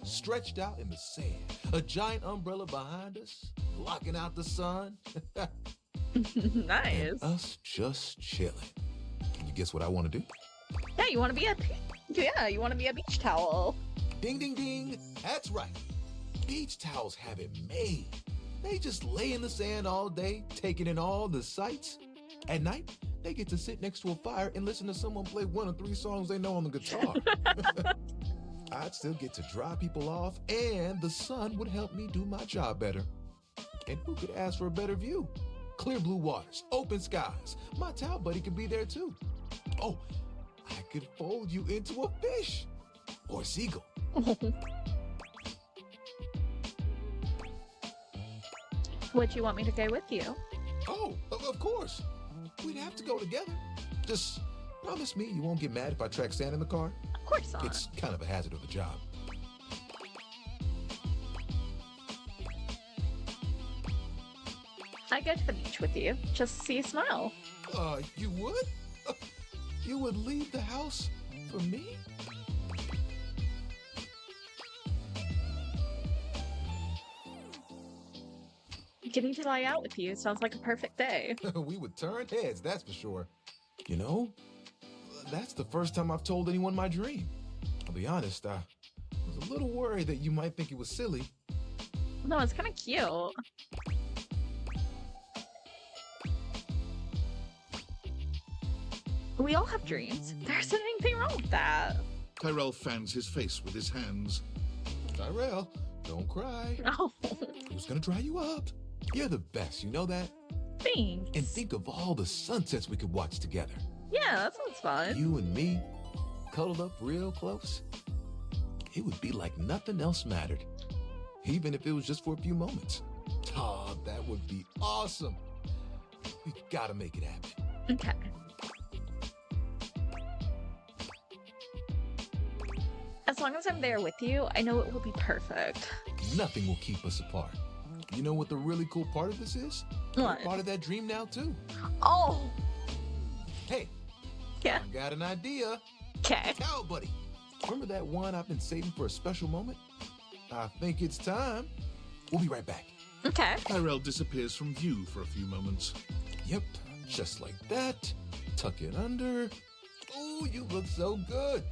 stretched out in the sand, a giant umbrella behind us, blocking out the sun. Nice. And us just chilling. Can you guess what I want to do? Yeah, you want to be you want to be a beach towel. Ding, ding, ding. That's right. Beach towels have it made. They just lay in the sand all day, taking in all the sights. At night, they get to sit next to a fire and listen to someone play one of 3 songs they know on the guitar. I'd still get to dry people off, and the sun would help me do my job better. And who could ask for a better view? Clear blue waters, open skies. My towel buddy could be there too. Oh, I could fold you into a fish or a seagull. Would you want me to go with you? Oh, of course. We'd have to go together. Just promise me you won't get mad if I track sand in the car. Of course not. It's kind of a hazard of the job. I go to the beach with you. Just see you smile. You would? You would leave the house for me? Getting to lie out with you sounds like a perfect day. We would turn heads, that's for sure. You know, that's the first time I've told anyone my dream. I'll be honest, I was a little worried that you might think it was silly. No, it's kind of cute. We all have dreams. There isn't anything wrong with that. Tyrell fans his face with his hands. Tyrell, don't cry. Oh, Who's gonna dry you up? You're the best, you know that? thanks. And think of all the sunsets we could watch together. Yeah, that sounds fun. You and me, cuddled up real close. It would be like nothing else mattered, even if it was just for a few moments. Oh, that would be awesome. We gotta make it happen. Okay. As long as I'm there with you, I know it will be perfect. Nothing will keep us apart. You know what the really cool part of this is? What? We're part of that dream now, too. Oh, Hey, yeah. I got an idea. Okay. Cow buddy. Remember that one I've been saving for a special moment? I think it's time. We'll be right back. Okay. Tyrell disappears from view for a few moments. Yep, just like that. Tuck it under. Oh, you look so good.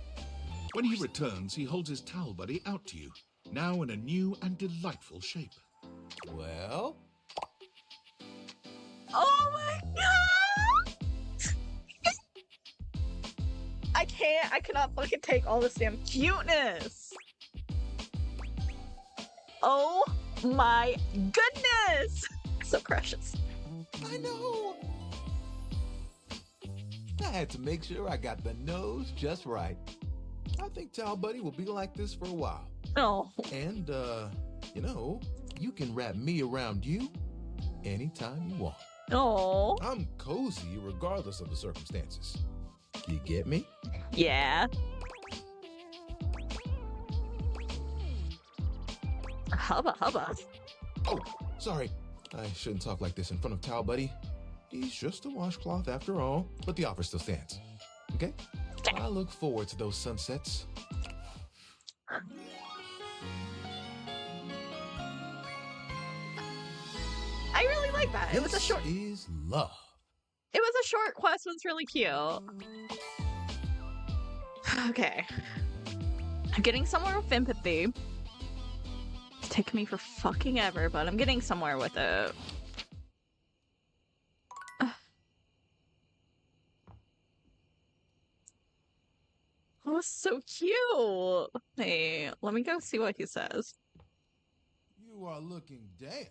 When he returns, he holds his towel buddy out to you, now in a new and delightful shape. Well, Oh my god! I can't. I cannot fucking take all this damn cuteness. Oh my goodness. So precious. I know. I had to make sure I got the nose just right. I think Towel Buddy will be like this for a while. Oh. And, you can wrap me around you anytime you want. Oh. I'm cozy regardless of the circumstances. You get me? Yeah. Hubba hubba. Oh, sorry. I shouldn't talk like this in front of Towel Buddy. He's just a washcloth after all, but the offer still stands. Okay? I look forward to those sunsets. I really like that. It was a short. This is love. It was a short quest. It was really cute. Okay. I'm getting somewhere with empathy. It's taken me for fucking ever, but I'm getting somewhere with it. Oh, so cute. Hey, let me go see what he says. You are looking damp.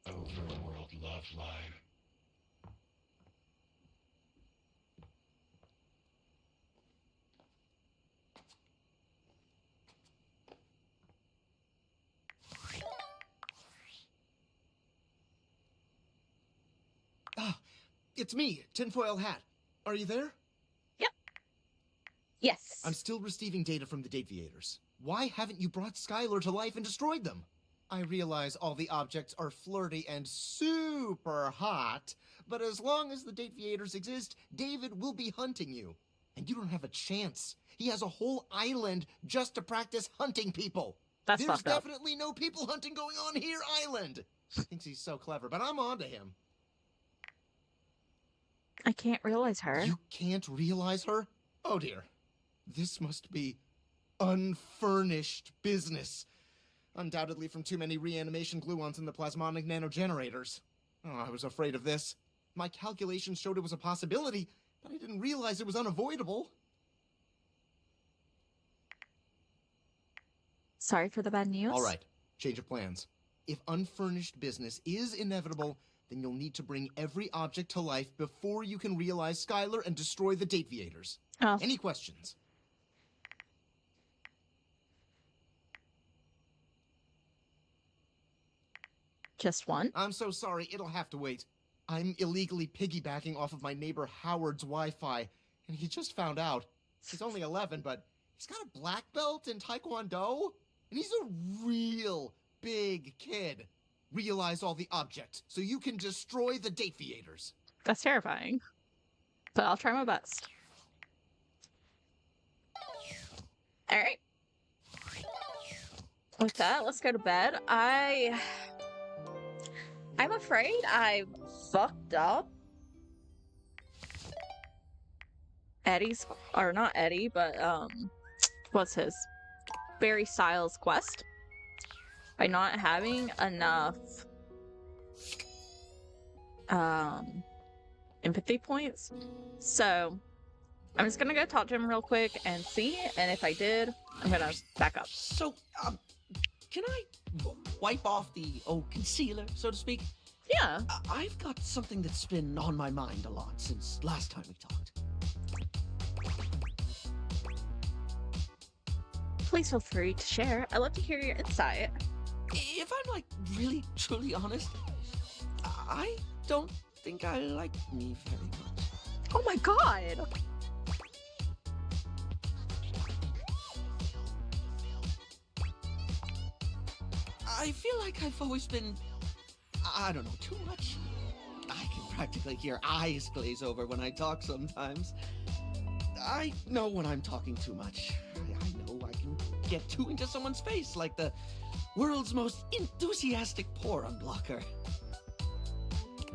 Overworld love line. Ah, it's me, Tinfoil Hat. Are you there? Yep. Yes. I'm still receiving data from the Dateviators. Why haven't you brought Skylar to life and destroyed them? I realize all the objects are flirty and super hot, but as long as the Dateviators exist, David will be hunting you. And you don't have a chance. He has a whole island just to practice hunting people. That's There's fucked up. definitely no people hunting going on here, Island. Thinks he's so clever, but I'm on to him. I can't realize her. You can't realize her? Oh dear. This must be unfurnished business. Undoubtedly from too many reanimation gluons in the plasmonic nanogenerators. Oh, I was afraid of this. My calculations showed it was a possibility, but I didn't realize it was unavoidable. Sorry for the bad news. All right, change of plans. If unfurnished business is inevitable, then you'll need to bring every object to life before you can realize Skylar and destroy the Dateviators. Oh. Any questions? Just one? I'm so sorry, it'll have to wait. I'm illegally piggybacking off of my neighbor Howard's Wi-Fi, and he just found out. He's only 11, but he's got a black belt in Taekwondo, and he's a real big kid. Realize all the objects, so you can destroy the Dateviators. That's terrifying. But I'll try my best. Alright. With that, let's go to bed. I'm afraid I fucked up Eddie's, or not Eddie, but what's his? Barry Styles' quest by not having enough empathy points. So I'm just gonna go talk to him real quick and see, and if I did, I'm gonna back up. So, can I wipe off the old concealer, so to speak? Yeah. I've got something that's been on my mind a lot since last time we talked. Please feel free to share. I'd love to hear your insight. If I'm, like, really, truly honest, I don't think I like me very much. Oh my god! I feel like I've always been, I don't know, too much. I can practically hear eyes glaze over when I talk sometimes. I know when I'm talking too much. I know I can get too into someone's face like the world's most enthusiastic pour unblocker.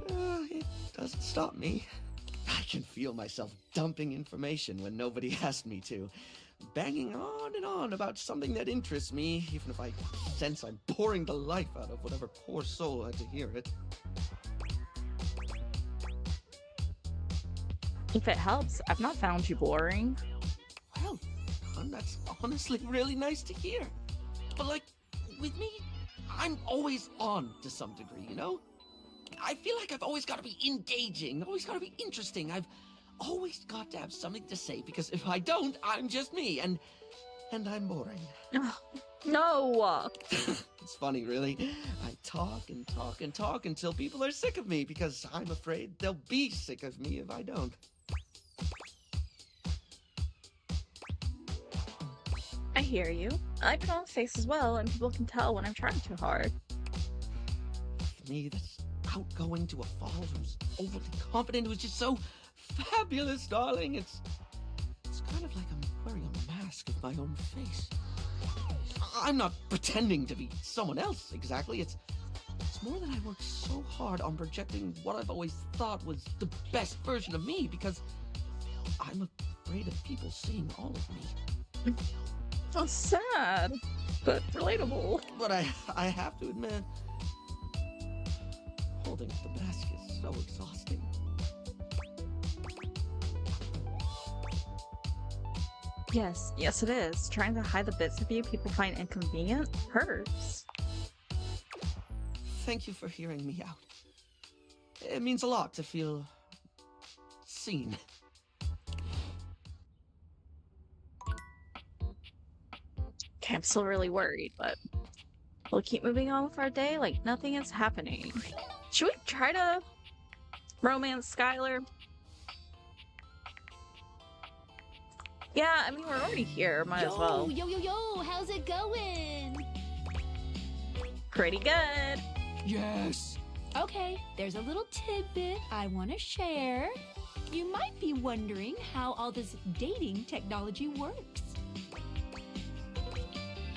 It doesn't stop me. I can feel myself dumping information when nobody asked me to. Banging on and on about something that interests me, even if I sense I'm boring the life out of whatever poor soul had to hear it. If it helps, I've not found you boring. Well, that's honestly really nice to hear. But like, with me, I'm always on to some degree, you know? I feel like I've always got to be engaging, always got to be interesting. I've always got to have something to say, because if I don't, I'm just me, and I'm boring. No! It's funny, really. I talk and talk and talk until people are sick of me, because I'm afraid they'll be sick of me if I don't. I hear you. I put on a face as well, and people can tell when I'm trying too hard. Me, that's outgoing to a fault, who's overly confident, who's just so fabulous, darling. It's kind of like I'm wearing a mask of my own face. I'm not pretending to be someone else exactly. It's more that I work so hard on projecting what I've always thought was the best version of me, because I'm afraid of people seeing all of me. Oh, sad, but relatable. But I have to admit, holding up the mask is so exhausting. Yes, it is. Trying to hide the bits of you people find inconvenient hurts. Thank you for hearing me out. It means a lot to feel seen. Okay, I'm still really worried, but we'll keep moving on with our day like nothing is happening. Should we try to romance Skylar? Yeah, I mean, we're already here. Might as well. Yo, how's it going? Pretty good. Yes! Okay, there's a little tidbit I want to share. You might be wondering how all this dating technology works.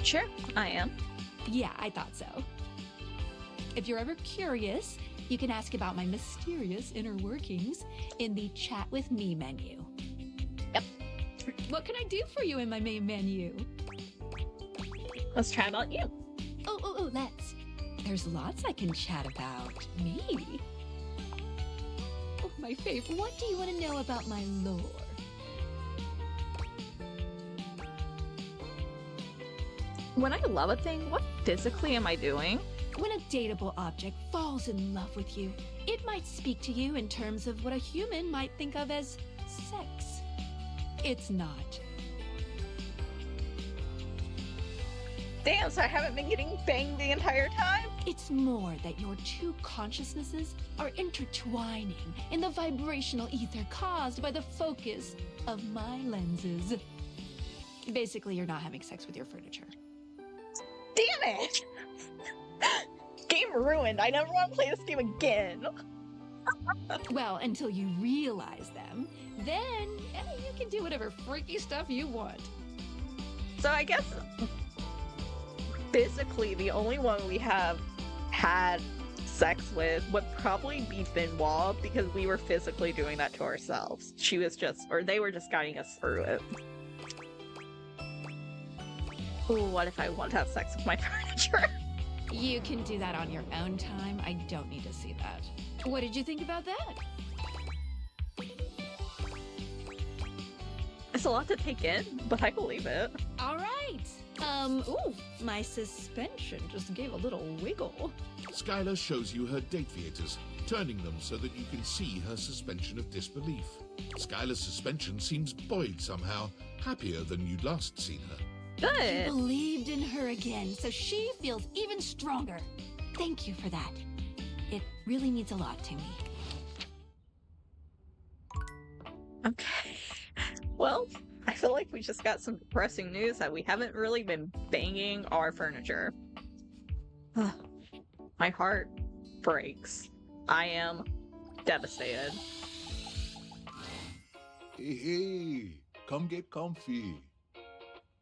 Sure, I am. Yeah, I thought so. If you're ever curious, you can ask about my mysterious inner workings in the Chat with Me menu. Yep. What can I do for you in my main menu? Let's chat about you. Oh, let's. There's lots I can chat about. Me. Oh, my fave. What do you want to know about my lore? When I love a thing, what physically am I doing? When a dateable object falls in love with you, it might speak to you in terms of what a human might think of as sex. It's not. Damn, so I haven't been getting banged the entire time? It's more that your two consciousnesses are intertwining in the vibrational ether caused by the focus of my lenses. Basically, you're not having sex with your furniture. Damn it! Game ruined. I never want to play this game again. Well, until you realize them, then you can do whatever freaky stuff you want. So I guess physically the only one we have had sex with would probably be Benoit, because we were physically doing that to ourselves. She was just, or they were just guiding us through it. Ooh, what if I want to have sex with my furniture? You can do that on your own time. I don't need to see that. What did you think about that? It's a lot to take in, but I believe it. All right. Ooh, my suspension just gave a little wiggle. Skylar shows you her dateviators, turning them so that you can see her suspension of disbelief. Skylar's suspension seems buoyed somehow, happier than you'd last seen her. You Good. believed in her again, so she feels even stronger. Thank you for that. It really means a lot to me. Okay. Well, I feel like we just got some depressing news that we haven't really been banging our furniture. My heart breaks. I am devastated. Hey, come get comfy.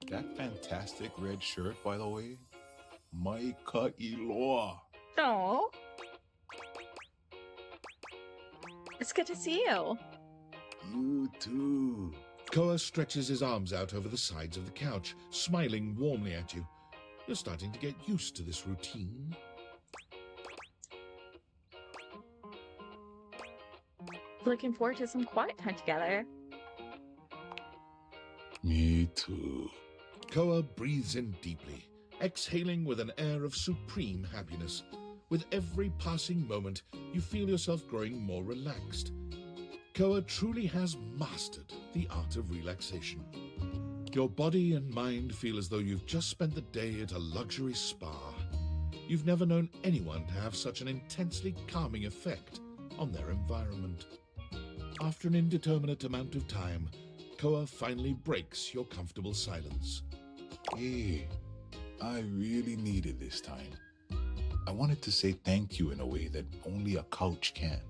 That fantastic red shirt, by the way, my ka-iloa. Oh. It's good to see you. You too. Koa stretches his arms out over the sides of the couch, smiling warmly at you. You're starting to get used to this routine. Looking forward to some quiet time together. Me too. Koa breathes in deeply, exhaling with an air of supreme happiness. With every passing moment, you feel yourself growing more relaxed. Koa truly has mastered the art of relaxation. Your body and mind feel as though you've just spent the day at a luxury spa. You've never known anyone to have such an intensely calming effect on their environment. After an indeterminate amount of time, Koa finally breaks your comfortable silence. Hey, I really needed this time. I wanted to say thank you in a way that only a couch can.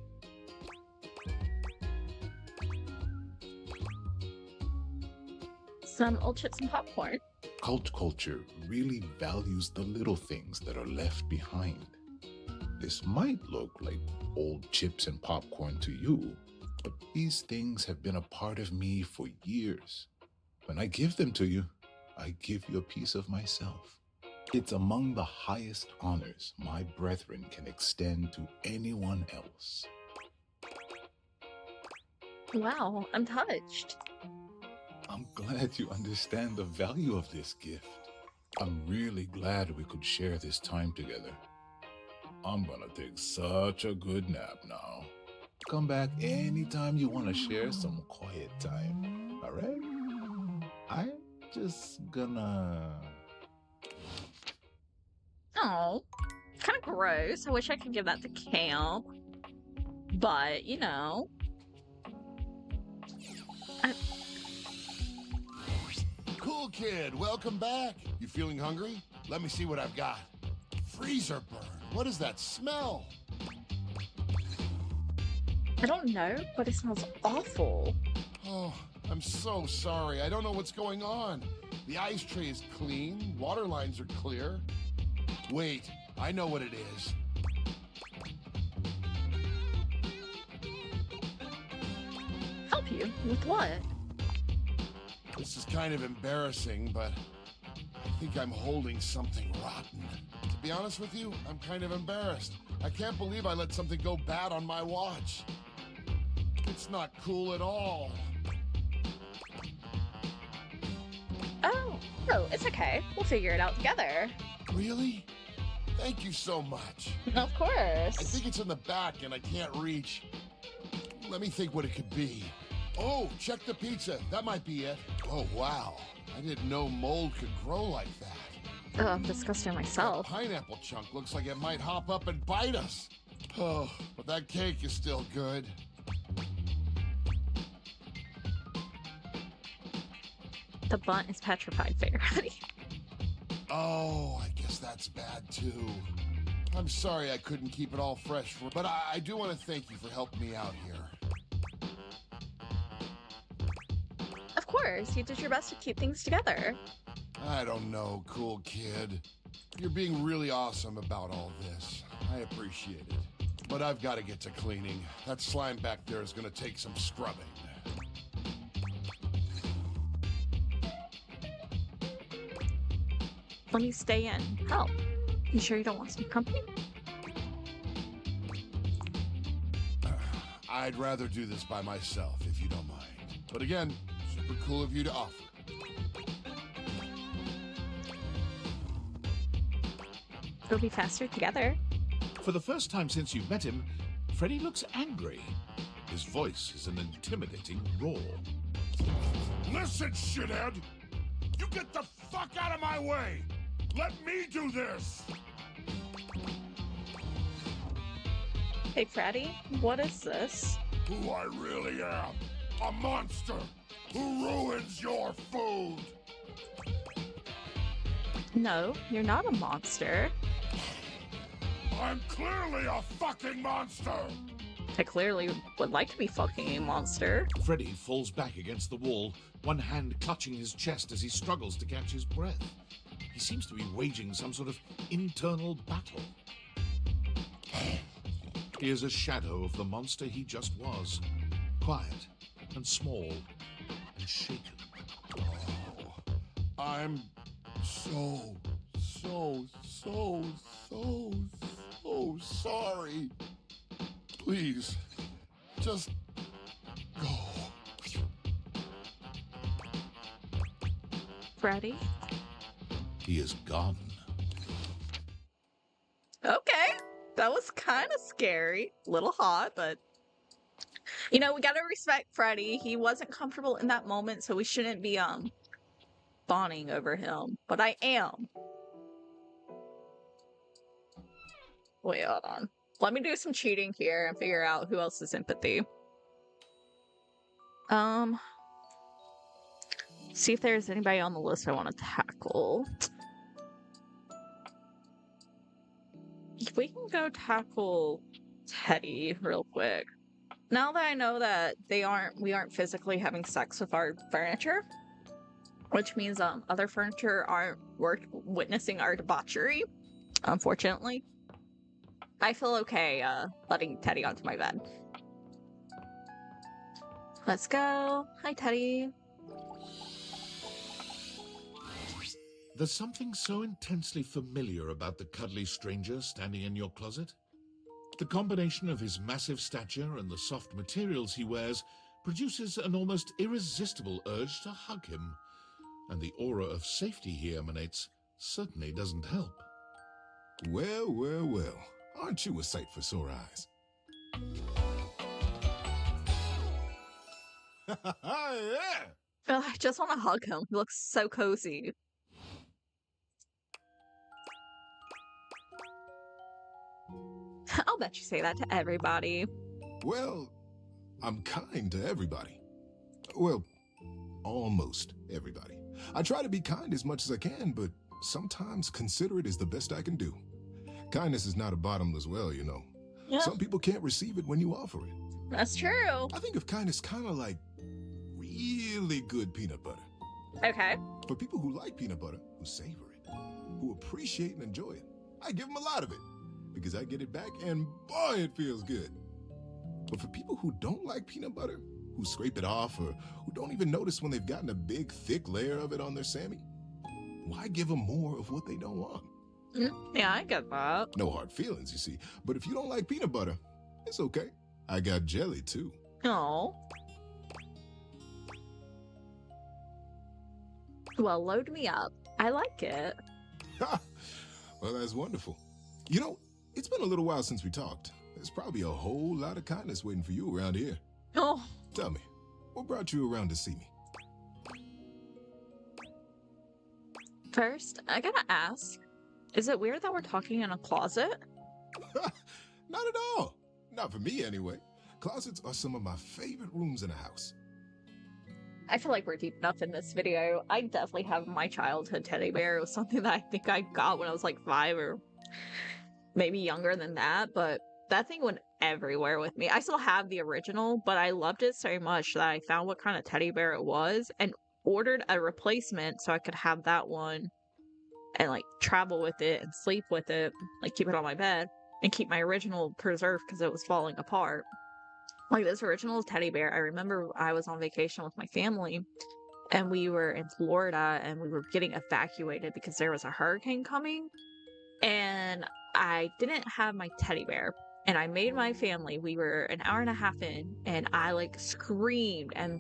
Some old chips and popcorn. Couch culture really values the little things that are left behind. This might look like old chips and popcorn to you, but these things have been a part of me for years. When I give them to you, I give you a piece of myself. It's among the highest honors my brethren can extend to anyone else. Wow, I'm touched. I'm glad you understand the value of this gift. I'm really glad we could share this time together. I'm gonna take such a good nap now. Come back anytime you want to share some quiet time, all right? I'm just gonna... Oh, kind of gross. I wish I could give that to camp. But, you know. Cool kid, welcome back. You feeling hungry? Let me see what I've got. Freezer burn. What is that smell? I don't know, but it smells awful. Oh, I'm so sorry. I don't know what's going on. The ice tray is clean. Water lines are clear. Wait, I know what it is. Help you? With what? This is kind of embarrassing, but I think I'm holding something rotten. To be honest with you, I'm kind of embarrassed. I can't believe I let something go bad on my watch. It's not cool at all. Oh, no, it's okay. We'll figure it out together. Really? Thank you so much. Of course. I think it's in the back and I can't reach. Let me think what it could be. Oh, check the pizza. That might be it. Oh, wow. I didn't know mold could grow like that. Oh, I'm disgusting myself. That pineapple chunk looks like it might hop up and bite us. Oh, but that cake is still good. The bun is petrified, Fairy. Oh, I guess that's bad too. I'm sorry I couldn't keep it all fresh, but I do want to thank you for helping me out here. Of course, you did your best to keep things together. I don't know, cool kid. You're being really awesome about all this. I appreciate it. But I've got to get to cleaning. That slime back there is going to take some scrubbing. Let me stay in. Help. You sure you don't want some company? I'd rather do this by myself, if you don't mind. But again, super cool of you to offer. It'll be faster together. For the first time since you've met him, Freddy looks angry. His voice is an intimidating roar. Listen, shithead! You get the fuck out of my way! Let me do this! Hey, Freddy, what is this? Who I really am. A monster who ruins your food! No, you're not a monster. I'm clearly a fucking monster! I clearly would like to be fucking a monster. Freddy falls back against the wall, one hand clutching his chest as he struggles to catch his breath. He seems to be waging some sort of internal battle. He is a shadow of the monster he just was. Quiet and small and shaken. Oh, I'm so sorry. Please, just Freddy? He is gone. Okay. That was kind of scary. Little hot, but you know, we gotta respect Freddy. He wasn't comfortable in that moment, so we shouldn't be fawning over him. But I am. Wait, hold on. Let me do some cheating here and figure out who else is empathy. See if there's anybody on the list I want to tackle. We can go tackle Teddy real quick. Now that I know that we aren't physically having sex with our furniture, which means other furniture aren't witnessing our debauchery, unfortunately, I feel okay letting Teddy onto my bed. Let's go. Hi, Teddy. There's something so intensely familiar about the cuddly stranger standing in your closet. The combination of his massive stature and the soft materials he wears produces an almost irresistible urge to hug him, and the aura of safety he emanates certainly doesn't help. Well, well, well. Aren't you a sight for sore eyes? Yeah! Ugh, I just want to hug him. He looks so cozy. I'll bet you say that to everybody. Well, I'm kind to everybody. Well, almost everybody. I try to be kind as much as I can, but sometimes considerate is the best I can do. Kindness is not a bottomless well, you know. Yeah. Some people can't receive it when you offer it. That's true. I think of kindness kind of like really good peanut butter. Okay. For people who like peanut butter, who savor it, who appreciate and enjoy it, I give them a lot of it because I get it back and boy, it feels good. But for people who don't like peanut butter, who scrape it off or who don't even notice when they've gotten a big, thick layer of it on their Sammy, why give them more of what they don't want? Yeah, I get that. No hard feelings, you see. But if you don't like peanut butter, it's okay. I got jelly, too. Oh. Well, load me up. I like it. Well, that's wonderful. You know, it's been a little while since we talked. There's probably a whole lot of kindness waiting for you around here. Oh. Tell me, what brought you around to see me? First, I gotta ask, is it weird that we're talking in a closet? Not at all. Not for me, anyway. Closets are some of my favorite rooms in a house. I feel like we're deep enough in this video. I definitely have my childhood teddy bear. It was something that I think I got when I was like 5 or maybe younger than that, but that thing went everywhere with me. I still have the original, but I loved it so much that I found what kind of teddy bear it was and ordered a replacement so I could have that one and like travel with it and sleep with it, like keep it on my bed and keep my original preserved because it was falling apart. Like this original teddy bear, I remember I was on vacation with my family and we were in Florida and we were getting evacuated because there was a hurricane coming and I didn't have my teddy bear and I made my family, we were an hour and a half in and I like screamed and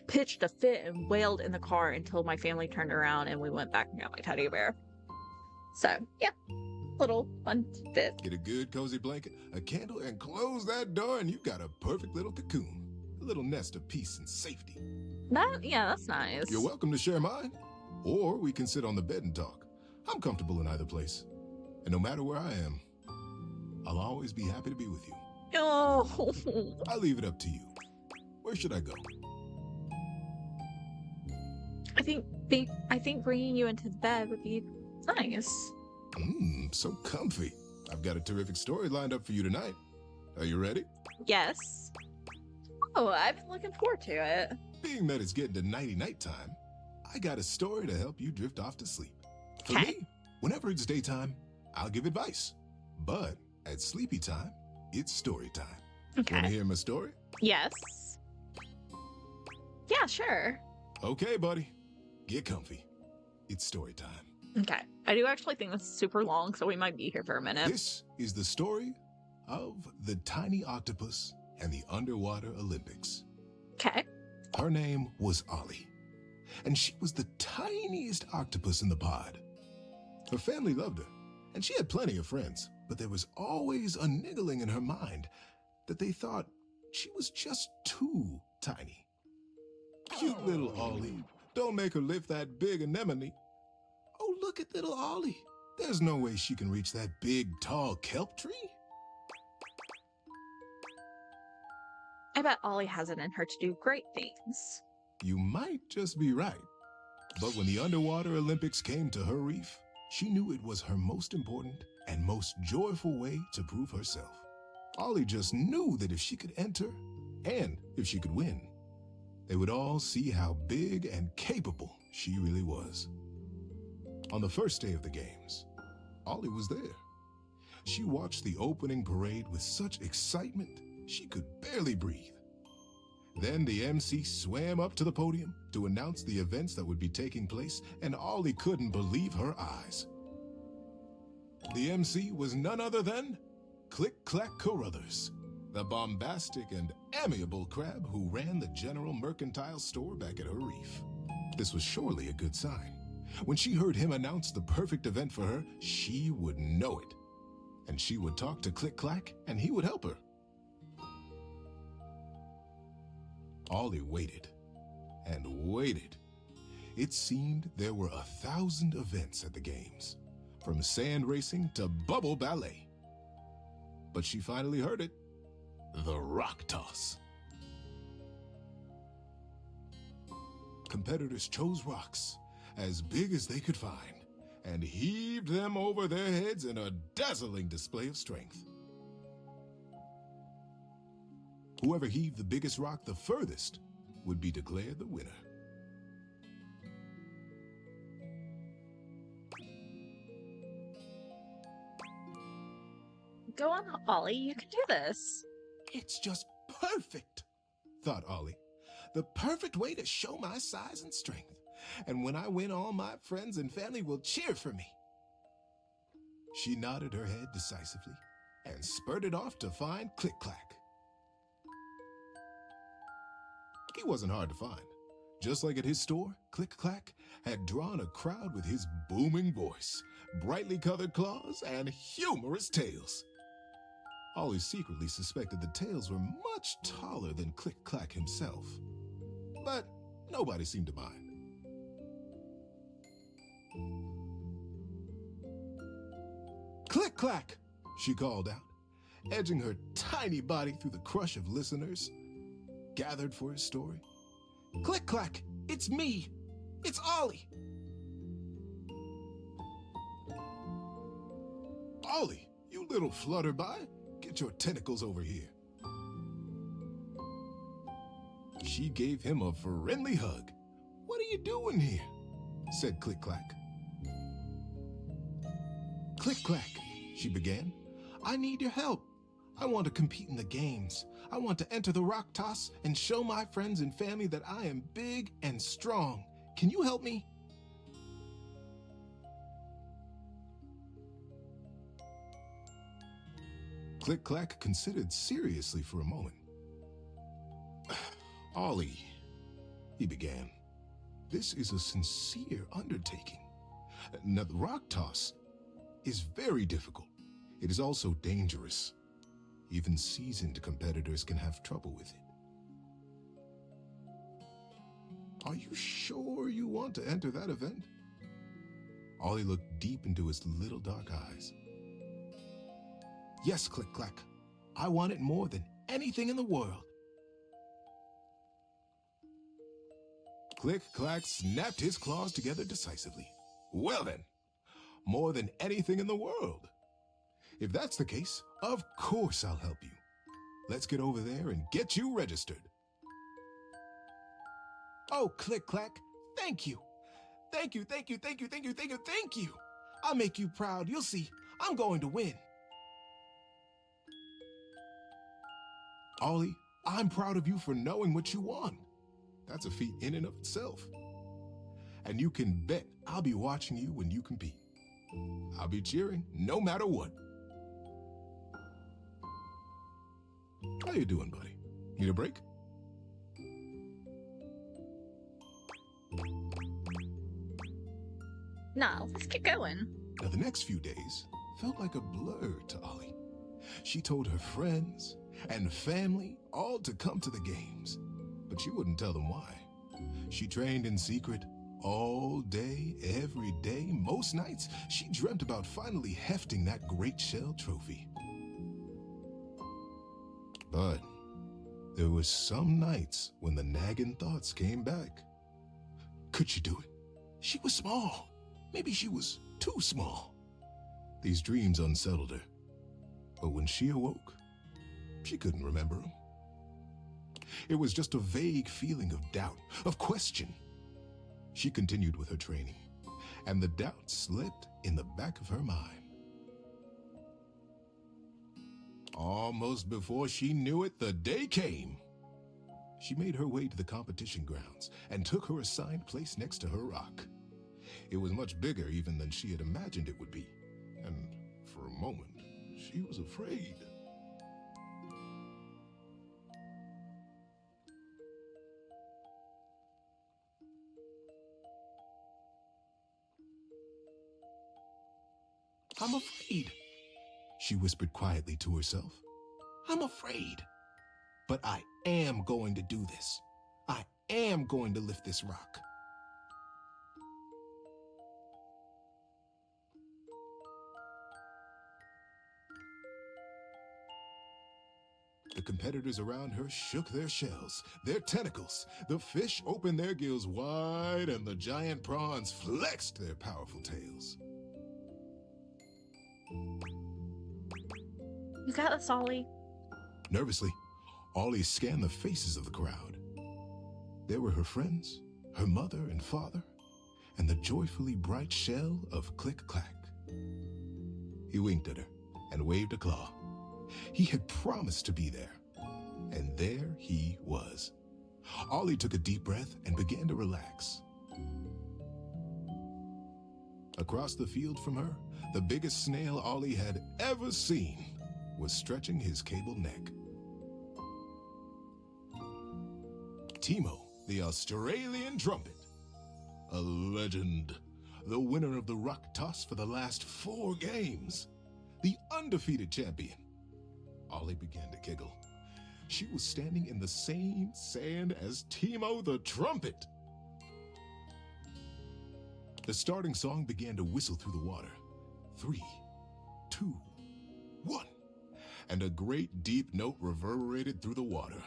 pitched a fit and wailed in the car until my family turned around and we went back and got my teddy bear. So yeah. Little fun bit. Get a good cozy blanket, a candle, and close that door and you've got a perfect little cocoon. A little nest of peace and safety. That's nice. You're welcome to share mine. Or we can sit on the bed and talk. I'm comfortable in either place. And no matter where I am, I'll always be happy to be with you. Oh. I'll leave it up to you. Where should I go? I think bringing you into the bed would be nice. So comfy. I've got a terrific story lined up for you tonight. Are you ready? Yes. Oh, I've been looking forward to it. Being that it's getting to nighty-night time, I got a story to help you drift off to sleep. For Okay. me, whenever it's daytime, I'll give advice. But at sleepy time, it's story time. Okay. Want to hear my story? Yes. Yeah, sure. Okay, buddy. Get comfy. It's story time. Okay. I do actually think this is super long, so we might be here for a minute. This is the story of the tiny octopus and the underwater Olympics. Okay. Her name was Ollie. and she was the tiniest octopus in the pod. Her family loved her, and she had plenty of friends, but there was always a niggling in her mind that they thought she was just too tiny. Cute little Ollie. Don't make her lift that big anemone. Oh, look at little Ollie. There's no way she can reach that big, tall kelp tree. I bet Ollie has it in her to do great things. You might just be right. But when the underwater Olympics came to her reef, she knew it was her most important and most joyful way to prove herself. Ollie just knew that if she could enter, and if she could win, they would all see how big and capable she really was. On the first day of the games, Ollie was there. She watched the opening parade with such excitement she could barely breathe. Then the MC swam up to the podium to announce the events that would be taking place, and Ollie couldn't believe her eyes. The MC was none other than Click-Clack Carruthers, the bombastic and amiable crab who ran the General Mercantile store back at her reef. This was surely a good sign. When she heard him announce the perfect event for her, she would know it. And she would talk to Click-Clack, and he would help her. Ollie waited and waited. It seemed there were 1,000 events at the games, from sand racing to bubble ballet. But she finally heard it, the rock toss. Competitors chose rocks as big as they could find and heaved them over their heads in a dazzling display of strength. Whoever heaved the biggest rock the furthest would be declared the winner. Go on, Ollie, you can do this. It's just perfect, thought Ollie. The perfect way to show my size and strength. And when I win, all my friends and family will cheer for me. She nodded her head decisively and spurted off to find Click-Clack. He wasn't hard to find. Just like at his store, Click-Clack had drawn a crowd with his booming voice, brightly colored claws, and humorous tails. Ollie secretly suspected the tails were much taller than Click-Clack himself. But nobody seemed to mind. Click-Clack, she called out, edging her tiny body through the crush of listeners gathered for his story. Click-Clack, it's me. It's Ollie. Ollie, you little flutterby, get your tentacles over here. She gave him a friendly hug. What are you doing here? Said Click-Clack. Click-Clack, she began. I need your help. I want to compete in the games. I want to enter the rock toss and show my friends and family that I am big and strong. Can you help me? Click-Clack considered seriously for a moment. Ollie, he began, this is a sincere undertaking. Now, the rock toss is very difficult. It is also dangerous. Even seasoned competitors can have trouble with it. Are you sure you want to enter that event? Ollie looked deep into his little dark eyes. Yes, Click-Clack. I want it more than anything in the world. Click-Clack snapped his claws together decisively. Well then, more than anything in the world. If that's the case, of course I'll help you. Let's get over there and get you registered. Oh, Click-Clack, thank you. Thank you, thank you, thank you, thank you, thank you, thank you. I'll make you proud. You'll see. I'm going to win. Ollie, I'm proud of you for knowing what you want. That's a feat in and of itself. And you can bet I'll be watching you when you compete. I'll be cheering no matter what. How you doing, buddy? Need a break? Nah, let's keep going. Now, the next few days felt like a blur to Ollie. She told her friends and family all to come to the games, but she wouldn't tell them why. She trained in secret all day, every day, most nights. She dreamt about finally hefting that great shell trophy. But there were some nights when the nagging thoughts came back. Could she do it? She was small. Maybe she was too small. These dreams unsettled her. But when she awoke, she couldn't remember them. It was just a vague feeling of doubt, of question. She continued with her training, and the doubt slipped in the back of her mind. Almost before she knew it, the day came. She made her way to the competition grounds and took her assigned place next to her rock. It was much bigger even than she had imagined it would be, and for a moment, she was afraid. I'm afraid, she whispered quietly to herself. I'm afraid. But I am going to do this. I am going to lift this rock. The competitors around her shook their shells, their tentacles. The fish opened their gills wide, and the giant prawns flexed their powerful tails. You got this, Ollie. Nervously, Ollie scanned the faces of the crowd. There were her friends, her mother and father, and the joyfully bright shell of Click-Clack. He winked at her and waved a claw. He had promised to be there, and there he was. Ollie took a deep breath and began to relax. Across the field from her, the biggest snail Ollie had ever seen was stretching his cable neck. Timo, the Australian trumpet, a legend, the winner of the rock toss for the last 4 games, the undefeated champion. Ollie began to giggle. She was standing in the same sand as Timo the trumpet. The starting song began to whistle through the water. 3, 2, 1. And a great deep note reverberated through the water.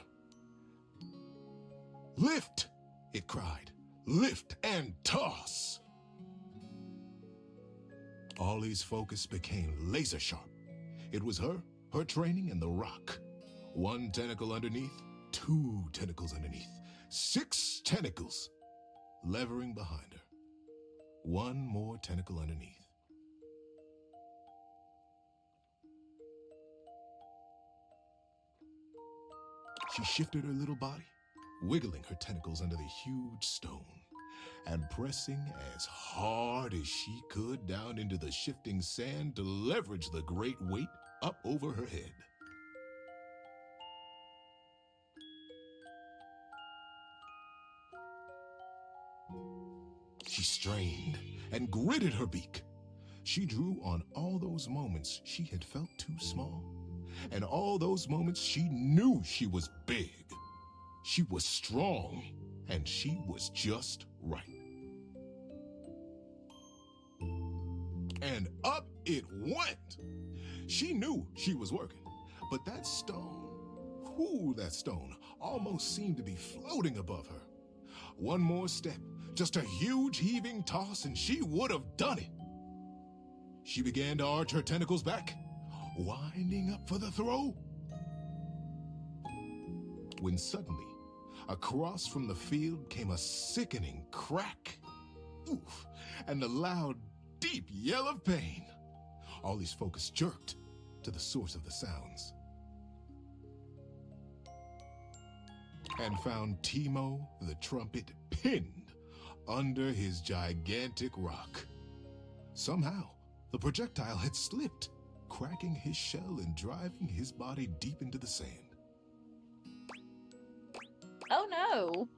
Lift, it cried. Lift and toss. Ollie's focus became laser sharp. It was her training, and the rock. 1 tentacle underneath, 2 tentacles underneath, 6 tentacles levering behind her. 1 more tentacle underneath. She shifted her little body, wiggling her tentacles under the huge stone, and pressing as hard as she could down into the shifting sand to leverage the great weight up over her head. She strained and gritted her beak. She drew on all those moments she had felt too small, and all those moments she knew she was big. She was strong, and she was just right. And up it went. She knew she was working, but that stone, that stone almost seemed to be floating above her. 1 more step, just a huge heaving toss, and she would have done it. She began to arch her tentacles back, winding up for the throw. When suddenly, across from the field came a sickening crack. Oof, and a loud, deep yell of pain. Ollie's focus jerked to the source of the sounds and found Timo the trumpet pinned under his gigantic rock. Somehow, the projectile had slipped, cracking his shell and driving his body deep into the sand. Oh no!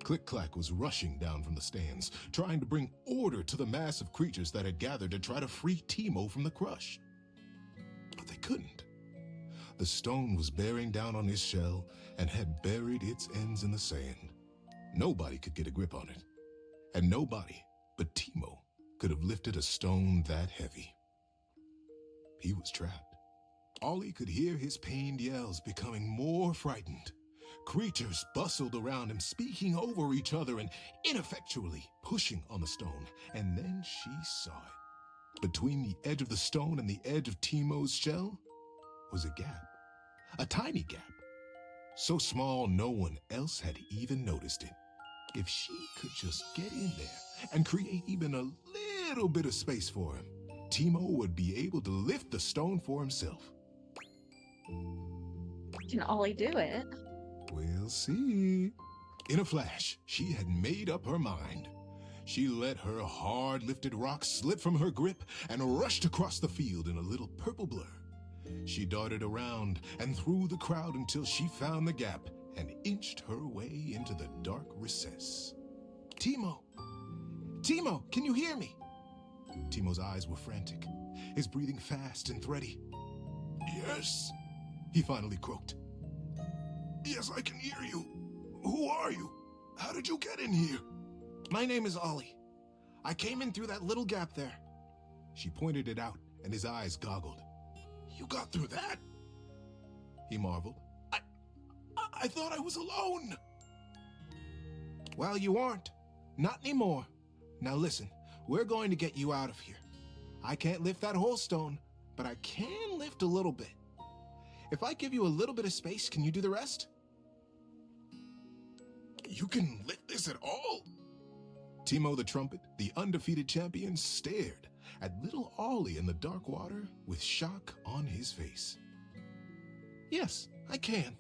Click-Clack was rushing down from the stands, trying to bring order to the mass of creatures that had gathered to try to free Teemo from the crush. But they couldn't. The stone was bearing down on his shell and had buried its ends in the sand. Nobody could get a grip on it, and nobody but Teemo could have lifted a stone that heavy. He was trapped. Ollie could hear his pained yells becoming more frightened. Creatures bustled around him, speaking over each other and ineffectually pushing on the stone. And then she saw it. Between the edge of the stone and the edge of Teemo's shell was a gap. A tiny gap. So small no one else had even noticed it. If she could just get in there and create even a little bit of space for him, Teemo would be able to lift the stone for himself. Can Ollie do it? We'll see. In a flash, she had made up her mind. She let her hard-lifted rock slip from her grip and rushed across the field in a little purple blur. She darted around and through the crowd until she found the gap and inched her way into the dark recess. Teemo! Teemo, can you hear me? Teemo's eyes were frantic, his breathing fast and thready. Yes, he finally croaked. Yes, I can hear you. Who are you? How did you get in here? My name is Ollie. I came in through that little gap there. She pointed it out, and his eyes goggled. You got through that? He marveled. I thought I was alone. Well, you aren't. Not anymore. Now listen, we're going to get you out of here. I can't lift that whole stone, but I can lift a little bit. If I give you a little bit of space, can you do the rest? You can lift this at all? Teemo the Trumpet, the undefeated champion, stared at little Ollie in the dark water with shock on his face. Yes, I can.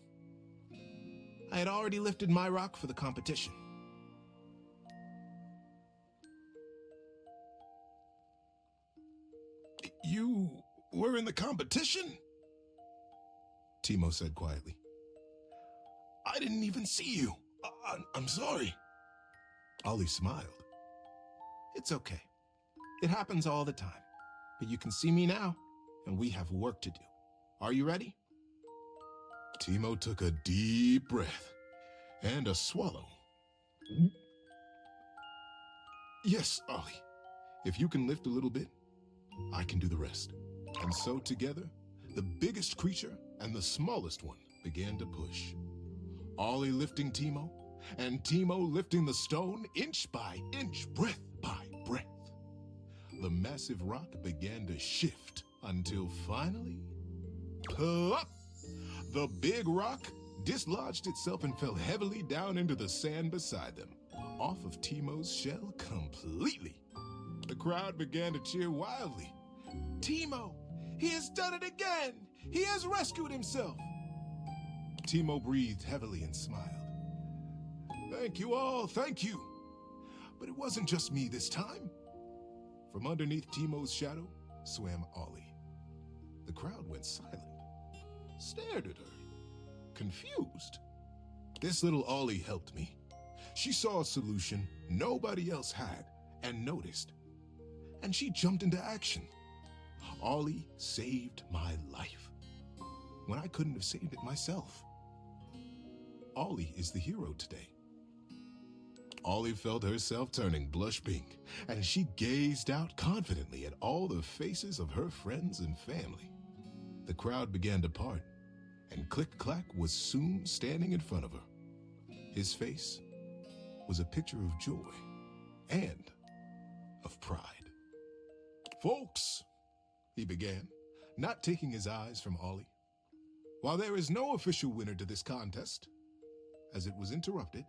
I had already lifted my rock for the competition. You were in the competition? Teemo said quietly. I didn't even see you. I'm sorry. Ollie smiled. It's okay. It happens all the time. But you can see me now, and we have work to do. Are you ready? Teemo took a deep breath and a swallow. Yes, Ollie. If you can lift a little bit, I can do the rest. And so together, the biggest creature and the smallest one began to push. Ollie lifting Teemo, and Teemo lifting the stone inch by inch, breath by breath. The massive rock began to shift until finally, plop! The big rock dislodged itself and fell heavily down into the sand beside them, off of Teemo's shell completely. The crowd began to cheer wildly. Teemo, he has done it again! He has rescued himself! Teemo breathed heavily and smiled. Thank you all, thank you. But it wasn't just me this time. From underneath Teemo's shadow swam Ollie. The crowd went silent, stared at her, confused. This little Ollie helped me. She saw a solution nobody else had and noticed. And she jumped into action. Ollie saved my life when I couldn't have saved it myself. Ollie is the hero today. Ollie felt herself turning blush pink, and she gazed out confidently at all the faces of her friends and family. The crowd began to part, and Click-Clack was soon standing in front of her. His face was a picture of joy and of pride. Folks, he began, not taking his eyes from Ollie. While there is no official winner to this contest, as it was interrupted,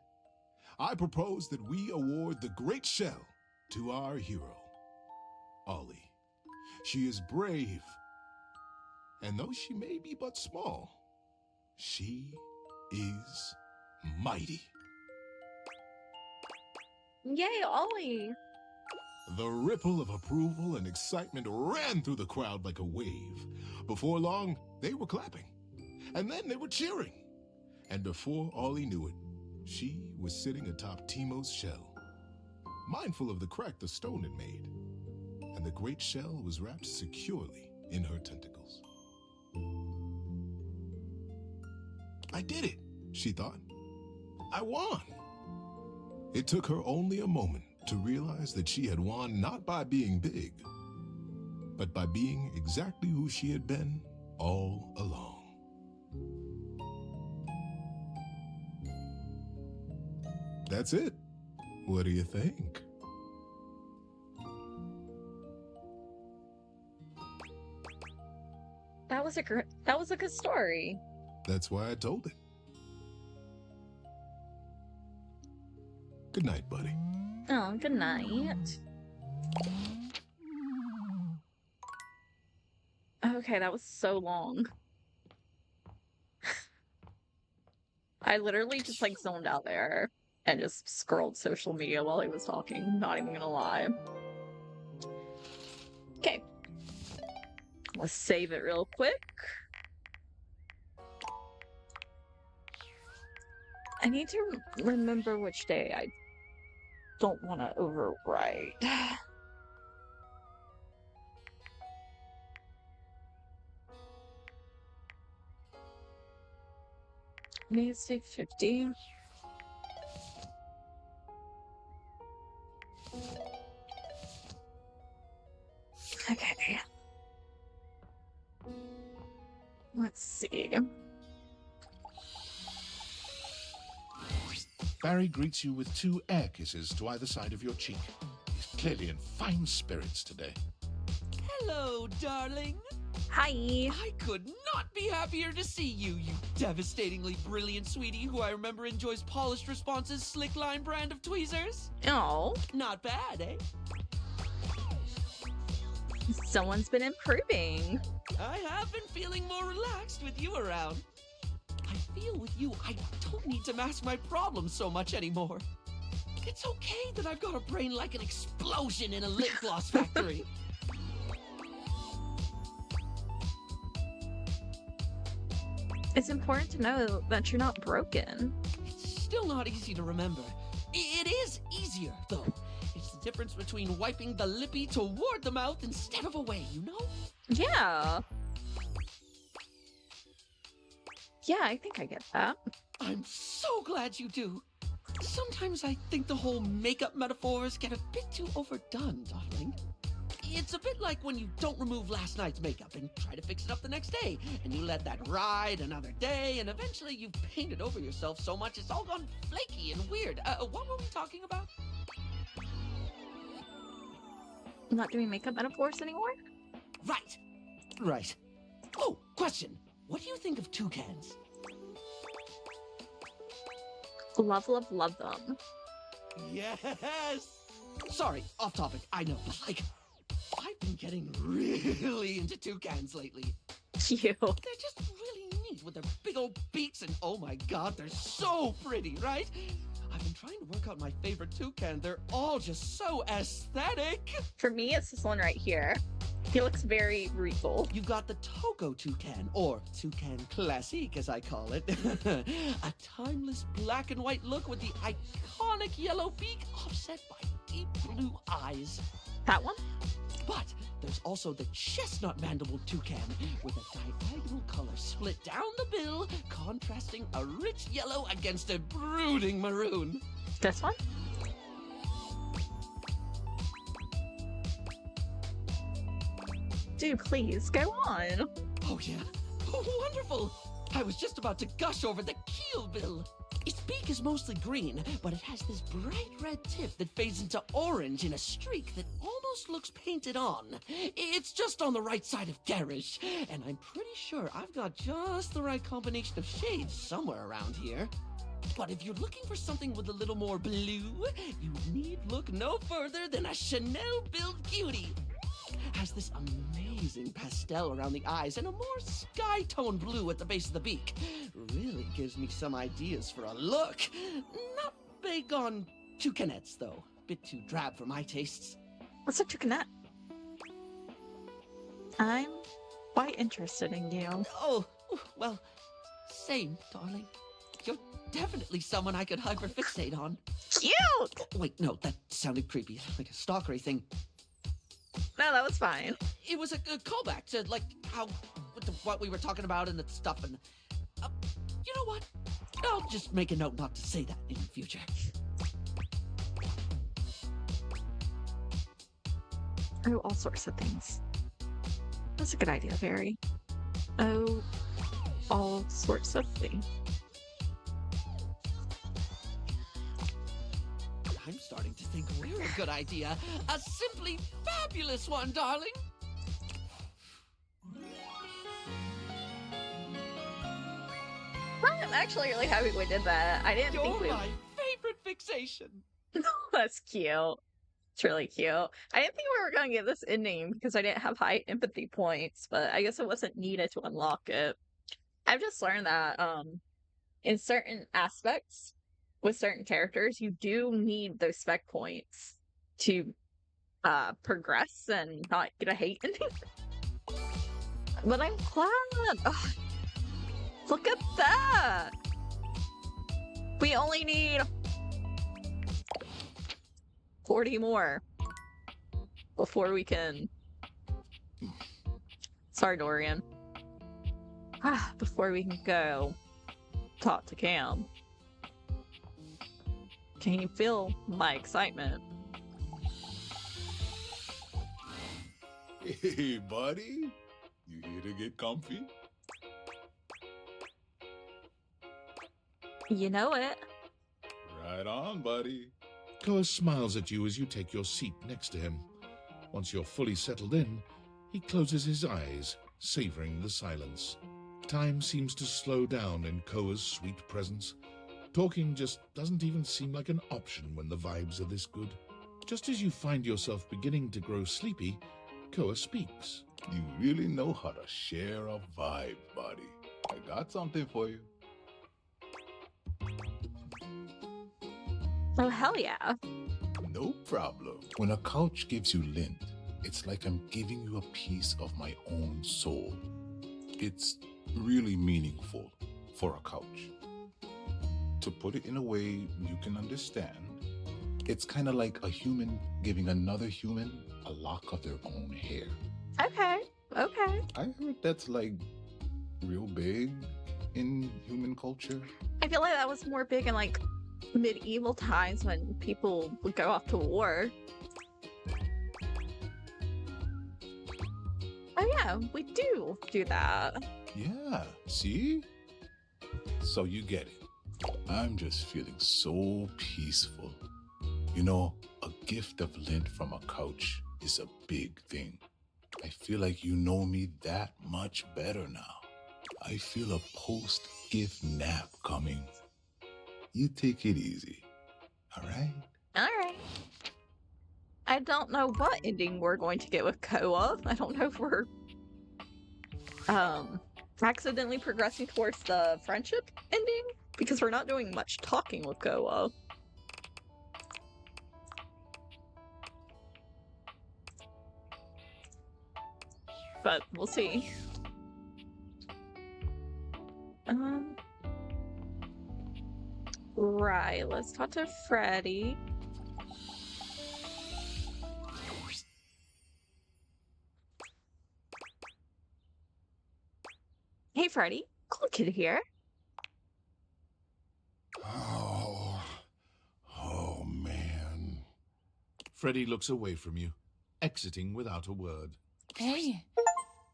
I propose that we award the Great Shell to our hero, Ollie. She is brave, and though she may be but small, she is mighty. Yay, Ollie! The ripple of approval and excitement ran through the crowd like a wave. Before long, they were clapping, and then they were cheering. And before Ollie knew it, She was sitting atop Timo's shell, mindful of the crack the stone had made, and the great shell was wrapped securely in her tentacles. I did it, she thought. I won. It took her only a moment to realize that she had won not by being big, but by being exactly who she had been all along. That's it. What do you think? That was a good story. That's why I told it. Good night, buddy. Oh, good night. Okay, that was so long. I literally just like zoned out there and just scrolled social media while he was talking, not even gonna lie. Okay. Let's save it real quick. I need to remember which day I don't want to overwrite. I need to say 50. Okay. Let's see. Barry greets you with 2 air kisses to either side of your cheek. He's clearly in fine spirits today. Hello, darling. Hi. I could not be happier to see you, you devastatingly brilliant sweetie who I remember enjoys polished responses, slick line brand of tweezers. Oh. Not bad, eh? Someone's been improving. I have been feeling more relaxed with you around. I feel with you, I don't need to mask my problems so much anymore. It's okay that I've got a brain like an explosion in a lip gloss factory. It's important to know that you're not broken. It's still not easy to remember. It is easier, though. It's the difference between wiping the lippy toward the mouth instead of away, you know? Yeah. Yeah, I think I get that. I'm so glad you do. Sometimes I think the whole makeup metaphors get a bit too overdone, darling. It's a bit like when you don't remove last night's makeup and try to fix it up the next day, and you let that ride another day, and eventually you've painted over yourself so much it's all gone flaky and weird. What were we talking about? I'm not doing makeup metaphors anymore? Right. Oh, question. What do you think of toucans? Love, love, love them. Yes! Sorry, off topic, I know, but I've been getting really into toucans lately. Cute. They're just really neat with their big old beaks and oh my god, they're so pretty, right? I've been trying to work out my favorite toucan. They're all just so aesthetic. For me, it's this one right here. He looks very regal. You've got the Togo toucan, or toucan classique as I call it. A timeless black and white look with the iconic yellow beak offset by deep blue eyes. That one? But there's also the chestnut mandible toucan with a diagonal color split down the bill, contrasting a rich yellow against a brooding maroon. This one? Dude, please, go on. Oh yeah, wonderful. I was just about to gush over the keel bill. Its beak is mostly green, but it has this bright red tip that fades into orange in a streak that almost looks painted on. It's just on the right side of garish, and I'm pretty sure I've got just the right combination of shades somewhere around here. But if you're looking for something with a little more blue, you need look no further than a Chanel-built cutie. Has this amazing pastel around the eyes and a more sky-tone blue at the base of the beak. Really gives me some ideas for a look. Not big on toucanettes, though. Bit too drab for my tastes. What's a toucanette? I'm quite interested in you. Oh, well, same, darling. You're definitely someone I could hyperfixate on. Cute! Wait, no, that sounded creepy, like a stalkery thing. No, that was fine. It was a callback to, like, how, what we were talking about and the stuff, and, you know what? I'll just make a note not to say that in the future. Oh, all sorts of things. That's a good idea, Barry. Oh, all sorts of things. I'm starting to think we're a good idea. A simply fabulous one, darling. I'm actually really happy we did that. I didn't think You're we... my favorite fixation. That's cute. It's really cute. I didn't think we were going to get this ending because I didn't have high empathy points, but I guess it wasn't needed to unlock it. I've just learned that in certain aspects with certain characters, you do need those spec points to progress and not get a hate ending. But I'm glad. Oh, look at that. We only need 40 more before we can... Sorry, Dorian. Before we can go talk to Cam. Can you feel my excitement? Hey, buddy. You here to get comfy? You know it. Right on, buddy. Koa smiles at you as you take your seat next to him. Once you're fully settled in, he closes his eyes, savoring the silence. Time seems to slow down in Koa's sweet presence. Talking just doesn't even seem like an option when the vibes are this good. Just as you find yourself beginning to grow sleepy, Koa speaks. You really know how to share a vibe, buddy. I got something for you. Oh, hell yeah. No problem. When a couch gives you lint, it's like I'm giving you a piece of my own soul. It's really meaningful for a couch. To put it in a way you can understand, it's kind of like a human giving another human a lock of their own hair. Okay. I heard that's like real big in human culture. I feel like that was more big in like medieval times when people would go off to war. Oh yeah, we do that. Yeah, see? So you get it. I'm just feeling so peaceful. You know, a gift of lint from a couch is a big thing. I feel like you know me that much better now. I feel a post-gift nap coming. You take it easy, all right? All right. I don't know what ending we're going to get with Koa. I don't know if we're accidentally progressing towards the friendship ending because we're not doing much talking with Koa. But we'll see. Right, let's talk to Freddy. Hey, Freddy. Cool kid here. Oh, man. Freddy looks away from you, exiting without a word. Hey,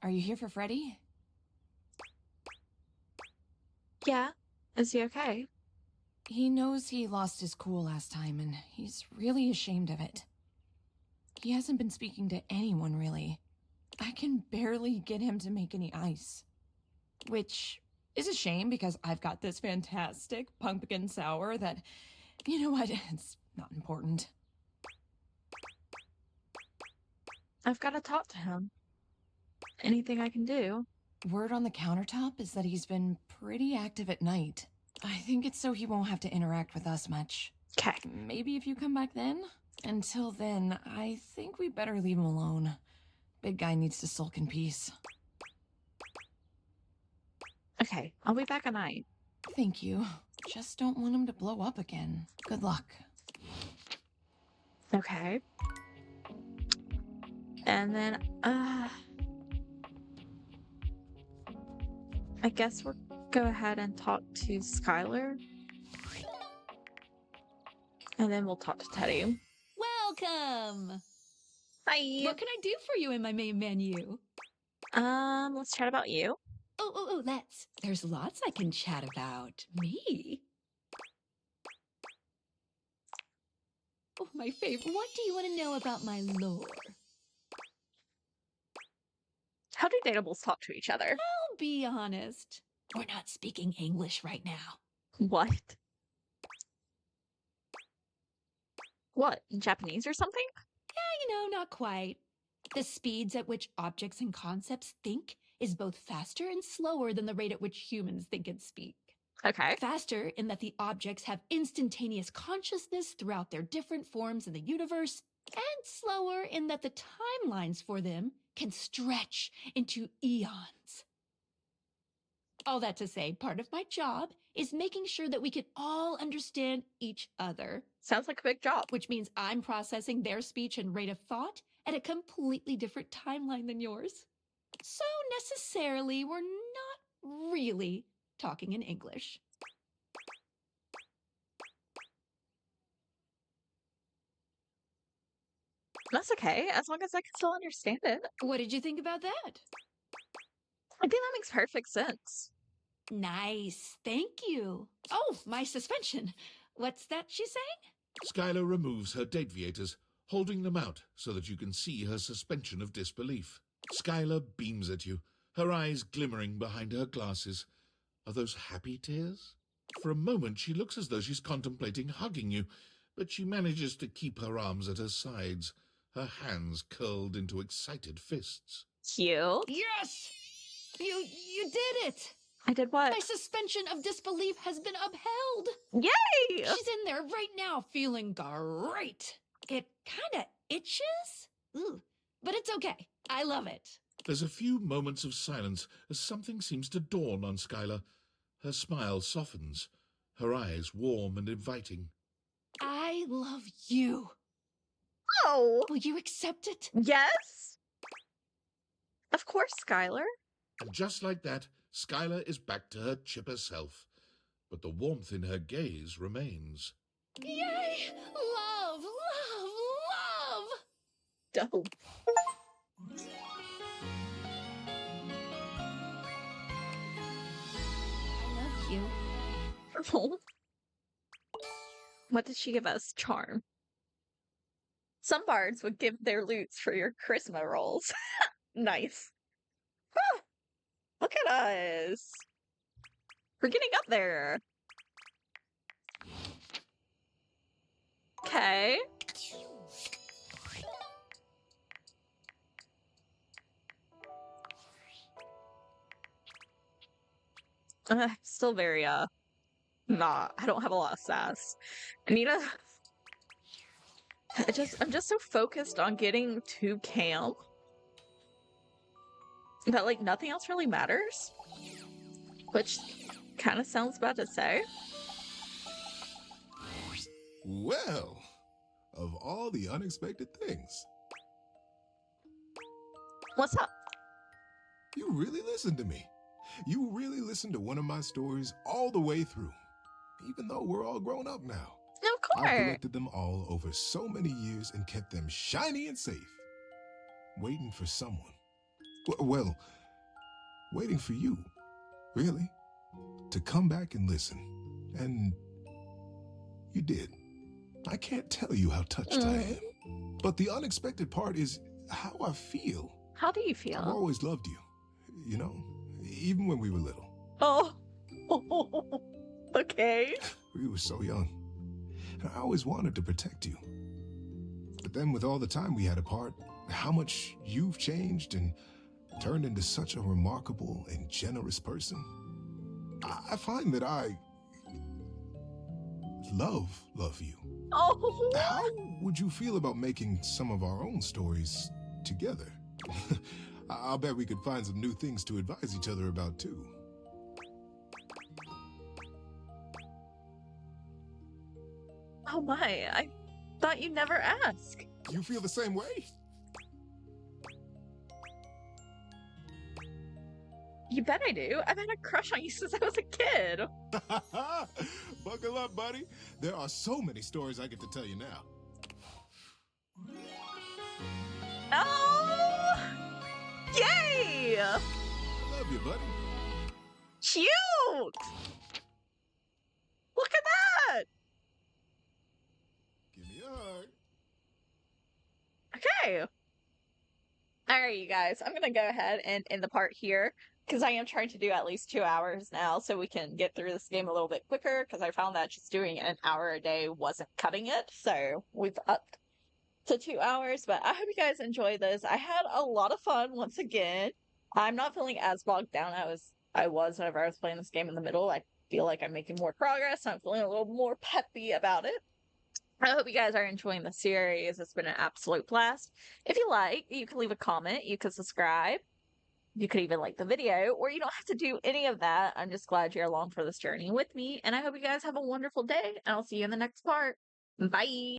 are you here for Freddy? Yeah, is he okay? He knows he lost his cool last time, and he's really ashamed of it. He hasn't been speaking to anyone, really. I can barely get him to make any ice. Which is a shame, because I've got this fantastic pumpkin sour that, you know what, it's not important. I've got to talk to him. Anything I can do? Word on the countertop is that he's been pretty active at night. I think it's so he won't have to interact with us much. Okay. Maybe if you come back then? Until then, I think we better leave him alone. Big guy needs to sulk in peace. Okay, I'll be back at night. Thank you. Just don't want him to blow up again. Good luck. Okay. And then, I guess we'll go ahead and talk to Skylar. And then we'll talk to Teddy. Welcome! Hi! What can I do for you in my main menu? Let's chat about you. Oh, let's. There's lots I can chat about. Me? Oh, my favorite. What do you want to know about my lore? How do Datables talk to each other? I'll be honest. We're not speaking English right now. What? What, in Japanese or something? Yeah, not quite. The speeds at which objects and concepts think is both faster and slower than the rate at which humans think and speak. Okay. Faster in that the objects have instantaneous consciousness throughout their different forms in the universe, and slower in that the timelines for them can stretch into eons. All that to say, part of my job is making sure that we can all understand each other. Sounds like a big job. Which means I'm processing their speech and rate of thought at a completely different timeline than yours. So necessarily, we're not really talking in English. That's okay, as long as I can still understand it. What did you think about that? I think that makes perfect sense. Nice, thank you. Oh, my suspension. What's that she's saying? Skylar removes her deviators, holding them out so that you can see her suspension of disbelief. Skylar beams at you, her eyes glimmering behind her glasses. Are those happy tears? For a moment, she looks as though she's contemplating hugging you, but she manages to keep her arms at her sides, her hands curled into excited fists. Cute. Yes! You did it! I did what? My suspension of disbelief has been upheld! Yay! She's in there right now feeling great. It kinda itches? Ooh, but it's okay. I love it. There's a few moments of silence as something seems to dawn on Skylar. Her smile softens, her eyes warm and inviting. I love you. Oh! Will you accept it? Yes? Of course, Skylar. And just like that, Skylar is back to her chipper self, but the warmth in her gaze remains. Yay! Love, love, love! Dope. I love you. Oh. What did she give us? Charm. Some bards would give their lutes for your charisma rolls. Nice. Ah, look at us. We're getting up there. Okay. Still very, nah, I don't have a lot of sass. I need a... I'm just so focused on getting to camp that, like, nothing else really matters. Which kind of sounds bad to say. Well, of all the unexpected things. What's up? You really listened to me. You really listened to one of my stories all the way through, even though we're all grown up now. Of course. I've collected them all over so many years and kept them shiny and safe, waiting for someone. Well, waiting for you, really, to come back and listen. And you did. I can't tell you how touched I am. But the unexpected part is how I feel. How do you feel? I've always loved you, you know, even when we were little. Oh. Okay. We were so young. And I always wanted to protect you. But then with all the time we had apart, how much you've changed and turned into such a remarkable and generous person, I find that I love you. Oh. How would you feel about making some of our own stories together? I'll bet we could find some new things to advise each other about too. Oh my, I thought you'd never ask. You feel the same way? You bet I do. I've had a crush on you since I was a kid. Buckle up, buddy. There are so many stories I get to tell you now. Oh! Yay! I love you, buddy. Cute! Look at that! Give me a hug. Okay. Alright, you guys. I'm gonna go ahead and end the part here, because I am trying to do at least 2 hours now, so we can get through this game a little bit quicker, because I found that just doing an hour a day wasn't cutting it, so we've upped to 2 hours, but I hope you guys enjoy this. I had a lot of fun once again. I'm not feeling as bogged down as I was whenever I was playing this game in the middle. I feel like I'm making more progress. I'm feeling a little more peppy about it. I hope you guys are enjoying the series. It's been an absolute blast. If you like, you can leave a comment, you can subscribe, you could even like the video, or you don't have to do any of that. I'm just glad you're along for this journey with me, and I hope you guys have a wonderful day, and I'll see you in the next part. Bye!